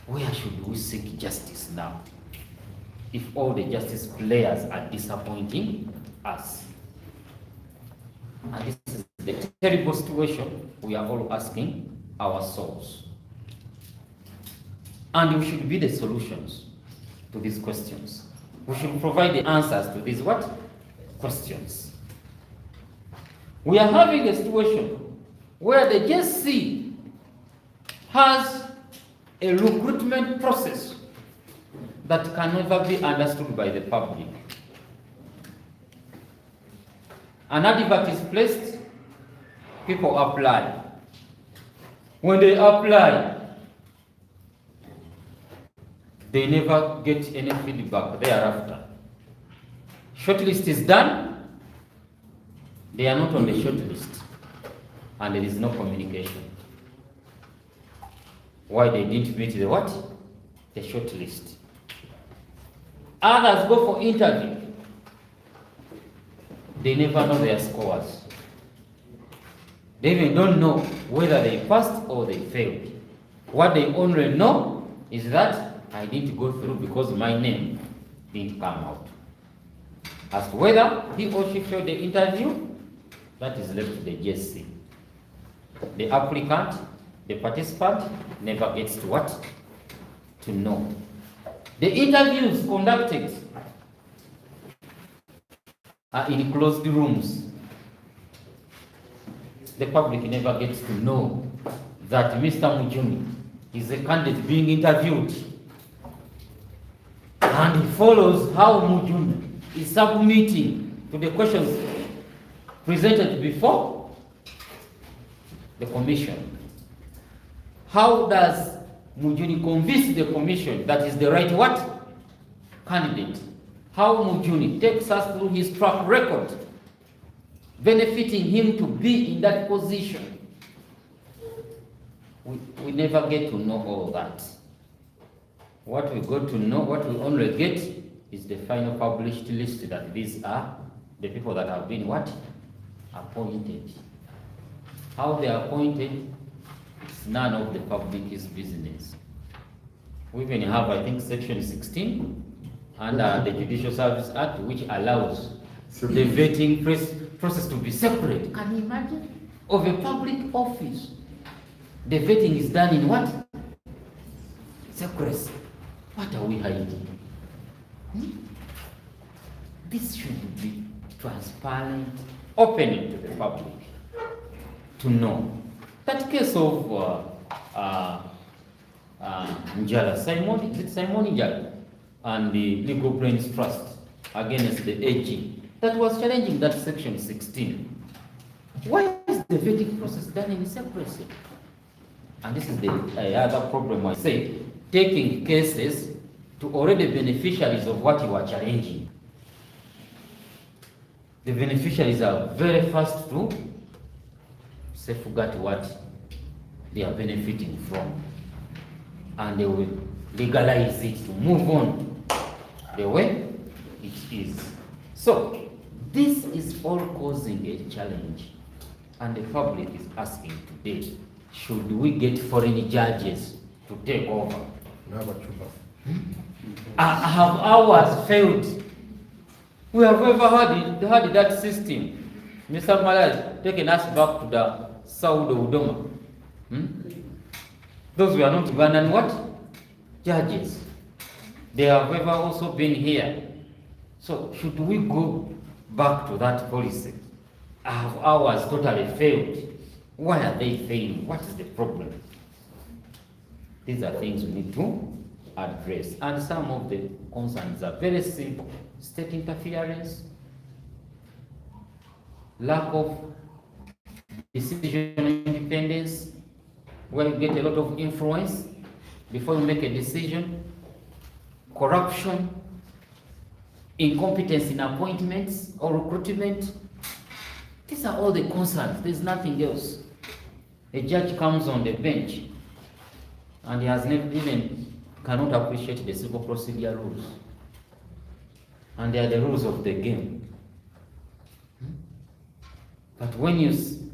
Speaker 2: Where should we seek justice now? If all the justice players are disappointing us. And this is the terrible situation we are all asking ourselves. And we should be the solutions to these questions. We should provide the answers to these what? Questions. We are having a situation where the JSC has a recruitment process that can never be understood by the public. An advert is placed, people apply. When they apply, they never get any feedback thereafter. Shortlist is done, they are not on the shortlist, and there is no communication. Why they didn't meet the what? The shortlist. Others go for interview. They never know their scores. They even don't know whether they passed or they failed. What they only know is that I need to go through because my name didn't come out. As to whether he or she failed the interview, that is left to the JSC. The applicant, the participant, never gets to what? To know. The interviews conducted are in closed rooms. The public never gets to know that Mr. Mujuni is a candidate being interviewed. And he follows how Mujuni is submitting to the questions presented before the commission. How does Mujuni convince the commission that is the right what? Candidate. How Mujuni takes us through his track record, benefiting him to be in that position. We never get to know all that. What we got to know, what we only get is the final published list that these are the people that have been what? Appointed. How they are appointed, it's none of the public's business. We even have, I think, section 16 under the Judicial Service Act, which allows the vetting process to be separate. Can you imagine? Of a public office. The vetting is done in what? Secrecy. What are we hiding? This should be transparent, opening to the public to know. That case of Njala, Simon, is it Simon Njala? And the Legal Brains Trust against the AG, that was challenging that section 16. Why is the vetting process done in secrecy? And this is the other problem I say, taking cases to already beneficiaries of what you are challenging. The beneficiaries are very fast to safeguard what they are benefiting from. And they will legalize it to move on the way it is. So, this is all causing a challenge. And the public is asking today, should we get foreign judges to take over? Have ours failed? We have ever had that system. Mr. Malaz taking us back to the Saudi Udoma. Those were not Ugandan what? Judges. They have ever also been here. So should we go back to that policy? Have ours totally failed? Why are they failing? What is the problem? These are things we need to address. And some of the concerns are very simple. State interference, lack of decision independence, where you get a lot of influence before you make a decision, corruption, incompetence in appointments or recruitment. These are all the concerns. There's nothing else. A judge comes on the bench and he has never even cannot appreciate the civil procedure rules. And they are the rules of the game. But when you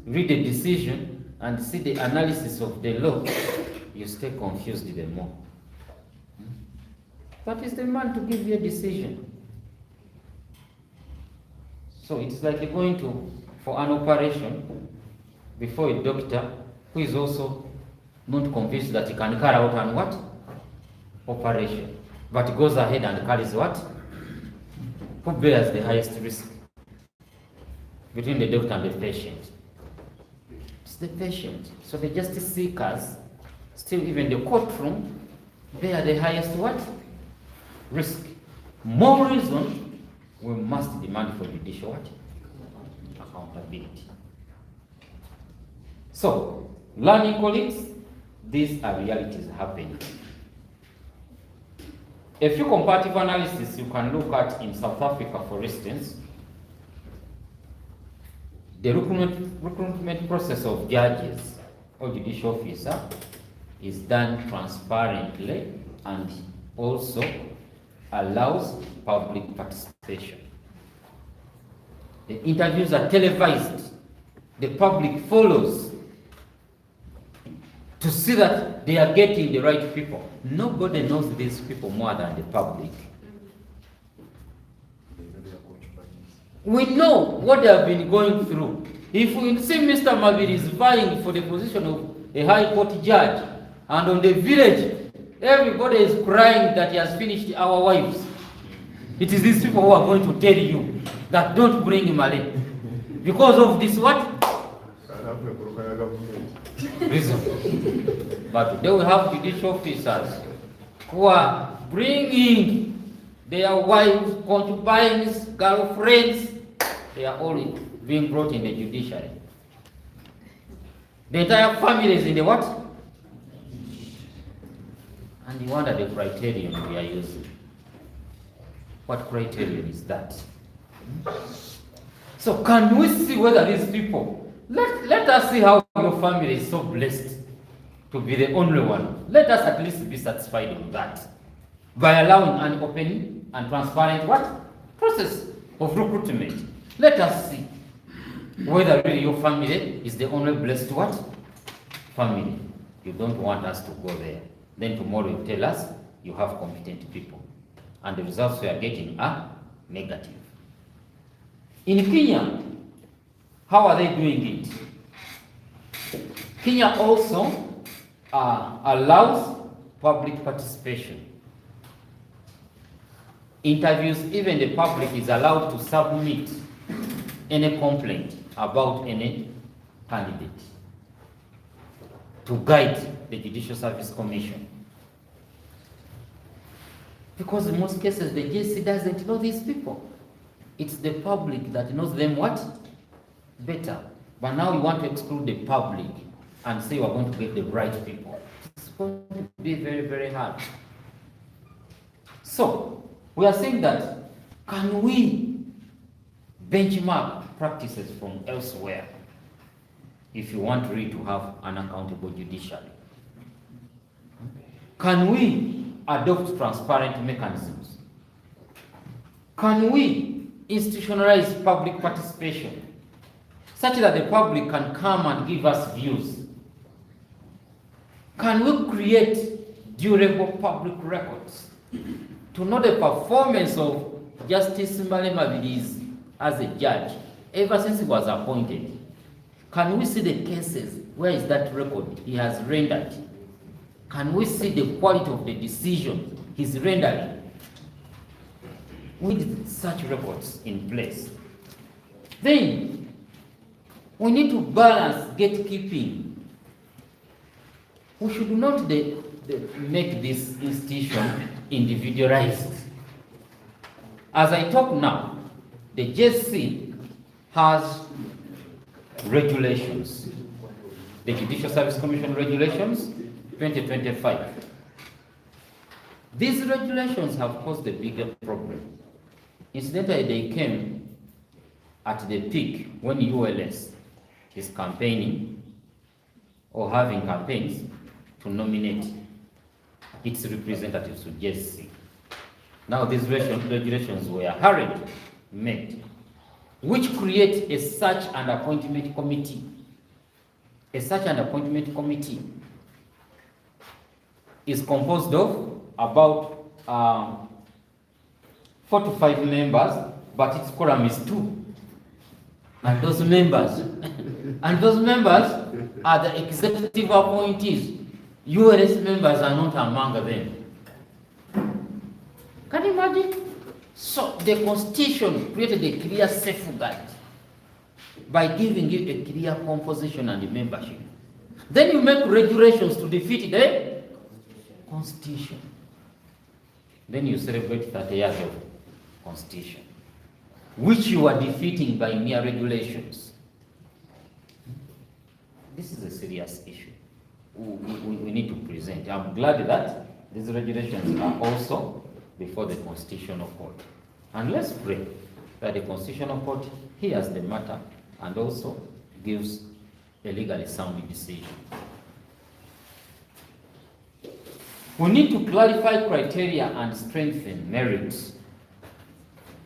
Speaker 2: read the decision and see the analysis of the law, you stay confused even more. But it's the man to give you a decision. So it's like you're going for an operation before a doctor who is also not convinced that he can carry out an what? Operation. But goes ahead and carries what? Who bears the highest risk between the doctor and the patient? It's the patient. So the justice seekers, still even the courtroom, bear the highest what? Risk. More reason we must demand for judicial what? Accountability. So, learning colleagues, these are realities happening. A few comparative analysis you can look at in South Africa, for instance. The recruitment process of judges or judicial officer is done transparently and also allows public participation. The interviews are televised. The public follows to see that they are getting the right people. Nobody knows these people more than the public. We know what they have been going through. If we see Mr. Mabiri is vying for the position of a high court judge, and on the village, everybody is crying that he has finished our wives, it is these people who are going to tell you that don't bring him alone. Because of this what? Reason. But today we have judicial officers who are bringing their wives, concubines, girlfriends. They are all being brought in the judiciary. The entire family is in the what? And you wonder the criterion we are using. What criterion is that? So can we see whether these people, let us see how your family is so blessed to be the only one. Let us at least be satisfied with that by allowing an open and transparent what? Process of recruitment. Let us see whether really your family is the only blessed what? Family. You don't want us to go there. Then tomorrow you tell us you have competent people. And the results we are getting are negative. In Kenya, how are they doing it? Kenya also allows public participation. Interviews, even the public is allowed to submit any complaint about any candidate to guide the Judicial Service Commission. Because in most cases, the JC doesn't know these people. It's the public that knows them what? Better. But now you want to exclude the public and say you are going to get the right people. It's going to be very, very hard. So, we are saying that, can we benchmark practices from elsewhere if you want really to have an accountable judiciary? Can we adopt transparent mechanisms? Can we institutionalize public participation such that the public can come and give us views? Can we create durable public records to know the performance of Justice Mabiri as a judge ever since he was appointed? Can we see the cases? Where is that record he has rendered? Can we see the quality of the decision he's rendering? With such records in place, then we need to balance gatekeeping. We should not make this institution individualized. As I talk now, the JC has regulations, the Judicial Service Commission regulations 2025. These regulations have caused a bigger problem. Incidentally, they came at the peak when ULS is campaigning or having campaigns to nominate its representatives to JSC. Now these regulations were hurried made, which create a search and appointment committee. A search and appointment committee is composed of about 4 to 5 members, but its quorum is 2. And those members are the executive appointees. ULS members are not among them. Can you imagine? So the Constitution created a clear safeguard by giving you a clear composition and membership. Then you make regulations to defeat the Constitution. Then you celebrate 30 years of Constitution, which you are defeating by mere regulations. This is a serious issue. We need to present. I'm glad that these regulations are also before the Constitutional Court. And let's pray that the Constitutional Court hears the matter and also gives a legally sound decision. We need to clarify criteria and strengthen merits.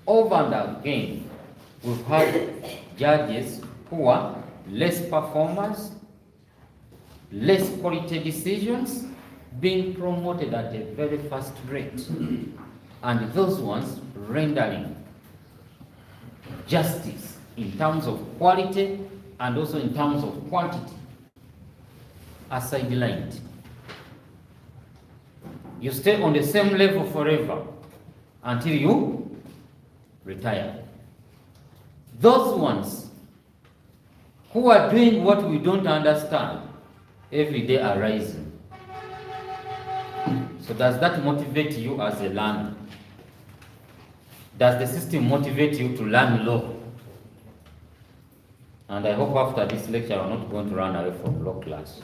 Speaker 2: Over and again, we've had judges who are less performers, less quality decisions being promoted at a very fast rate, and those ones rendering justice in terms of quality and also in terms of quantity are sidelined. You stay on the same level forever until you retire. Those ones who are doing what we don't understand every day are rising. So does that motivate you as a learner? Does the system motivate you to learn law? And I hope after this lecture I'm not going to run away from law class.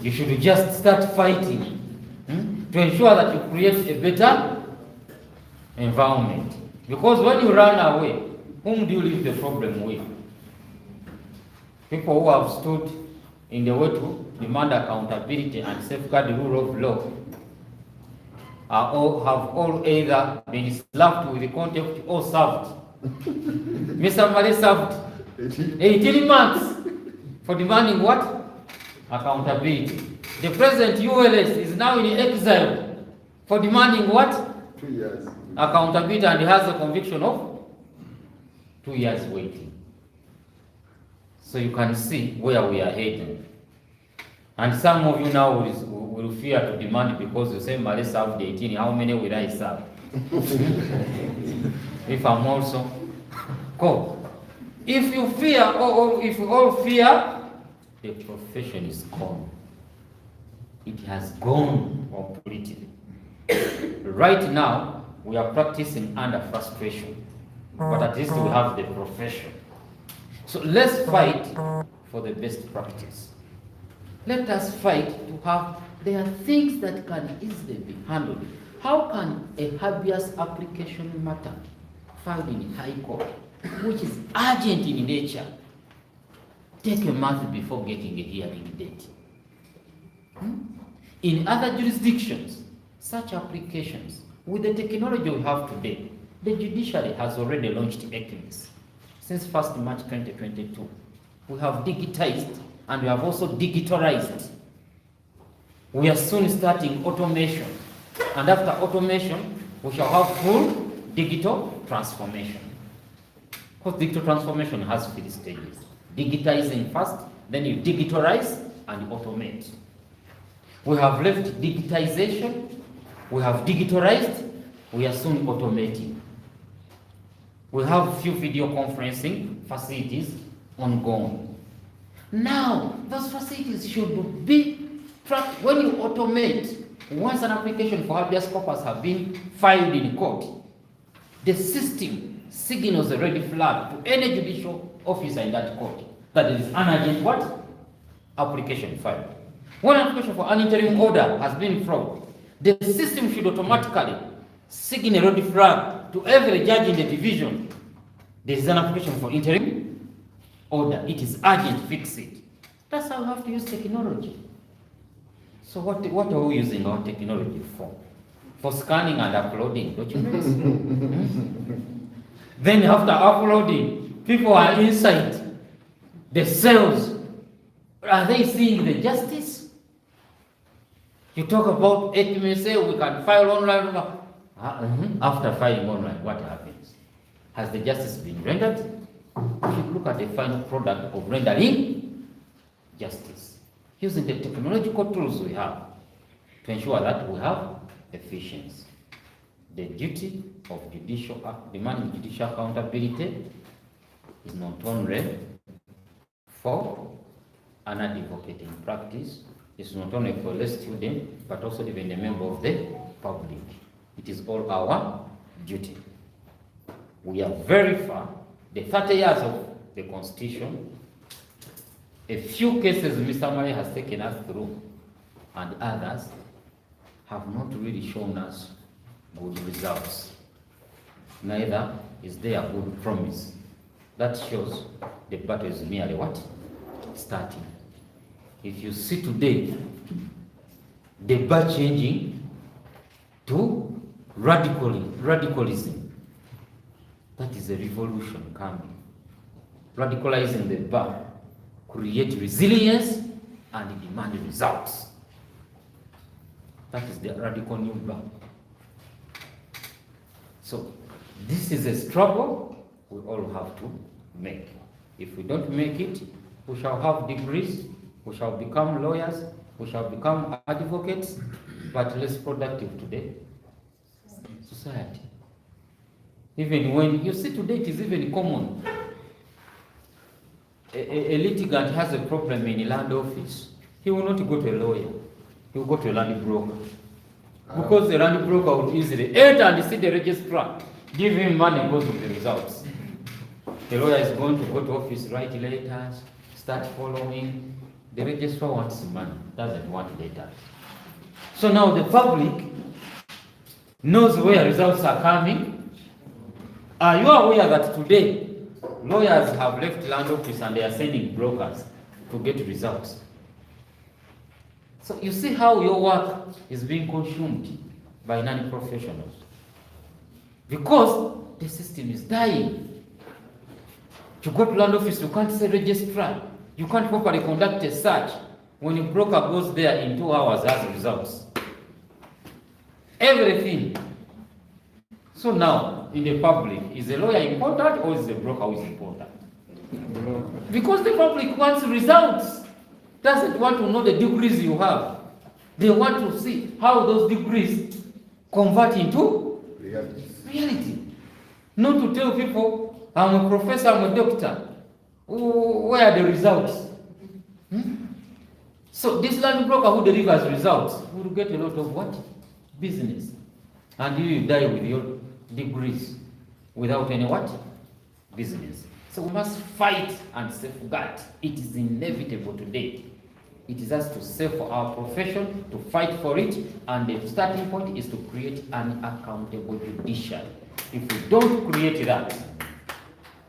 Speaker 2: You should just start fighting to ensure that you create a better environment. Because when you run away, whom do you leave the problem with? People who have stood in the way to demand accountability and safeguard the rule of law have all either been slapped with the contempt or served. Mr. Mbarara served 18 months for demanding what? Accountability. The present ULS is now in exile for demanding what?
Speaker 3: 2 years.
Speaker 2: Accountability, and he has a conviction of 2 years waiting. So you can see where we are heading. And some of you now will fear to demand because you say Mbarara served 18, how many will I serve? If I'm also cool. If you fear, or if you all fear, the profession is gone. It has gone completely. Right now, we are practicing under frustration, but at least we have the profession. So let's fight for the best practice. Let us fight to have, there are things that can easily be handled. How can a habeas application matter filed in High Court, which is urgent in nature, take a month before getting a hearing date? In other jurisdictions, such applications, with the technology we have today, the judiciary has already launched ECMIS since 1st March 2022. We have digitized and we have also digitalized. We are soon starting automation. And after automation, we shall have full digital transformation. Because digital transformation has 3 stages. Digitizing first, then you digitalize and automate. We have left digitization, we have digitalized, we are soon automating. We have few video conferencing facilities ongoing. Now, those facilities should be tracked. When you automate, once an application for habeas corpus has been filed in court, the system signals a red flag to any judicial officer in that court that it is an urgent what? Application filed. When an application for an interim order has been filed, the system should automatically signal a red flag to every judge in the division. There is an application for interim order. It is urgent, fix it. That's how we have to use technology. So what are we using our technology for? For scanning and uploading documents? Then after uploading, people are inside the cells. Are they seeing the justice? You talk about HMSA, we can file online. After filing online, what happens? Has the justice been rendered? We should look at the final product of rendering justice, using the technological tools we have to ensure that we have efficiency. The duty of demanding judicial accountability is not only for an advocate in practice, it's not only for the student, but also even the member of the public. It is all our duty. We are very far. The 30 years of the Constitution, a few cases Mr. Murray has taken us through, and others have not really shown us good results. Neither is there a good promise. That shows the battle is merely what? Starting. If you see today the bar changing to radicalism, that is a revolution coming. Radicalizing the bar, create resilience and demand results. That is the radical new bar. So this is a struggle we all have to make. If we don't make it, we shall have degrees, we shall become lawyers, we shall become advocates, but less productive today. Society. Even when you see today, it is even common. A litigant has a problem in a land office. He will not go to a lawyer. He will go to a land broker. Because the land broker will easily enter and see the registrar, give him money, goes with the results. The lawyer is going to go to office, write letters, start following. The registrar wants money, doesn't want letters. So now the public knows where results are coming. Are you aware that today lawyers have left land office and they are sending brokers to get results? So you see how your work is being consumed by non-professionals. Because the system is dying. To go to land office, you can't say registrar. You can't properly conduct a search. When a broker goes there in 2 hours, has results. Everything. So now, in the public, is the lawyer important or is the broker who is important? Because the public wants results. Doesn't want to know the degrees you have. They want to see how those degrees convert into reality. Not to tell people, I'm a professor, I'm a doctor. Where are the results? So this land broker who delivers results will get a lot of what? Business. And you die with your degrees without any what? Business. So we must fight and safeguard. It is inevitable today. It is us to save for our profession, to fight for it, and the starting point is to create an accountable judiciary. If we don't create that,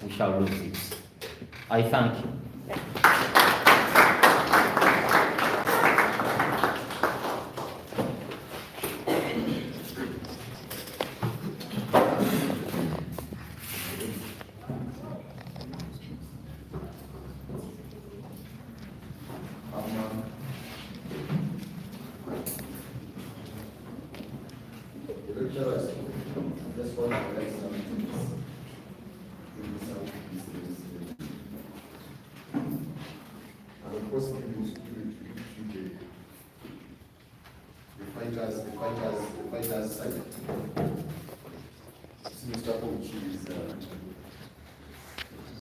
Speaker 2: we shall lose it. I thank you.
Speaker 3: The fighters side. Mr. Mukiibi is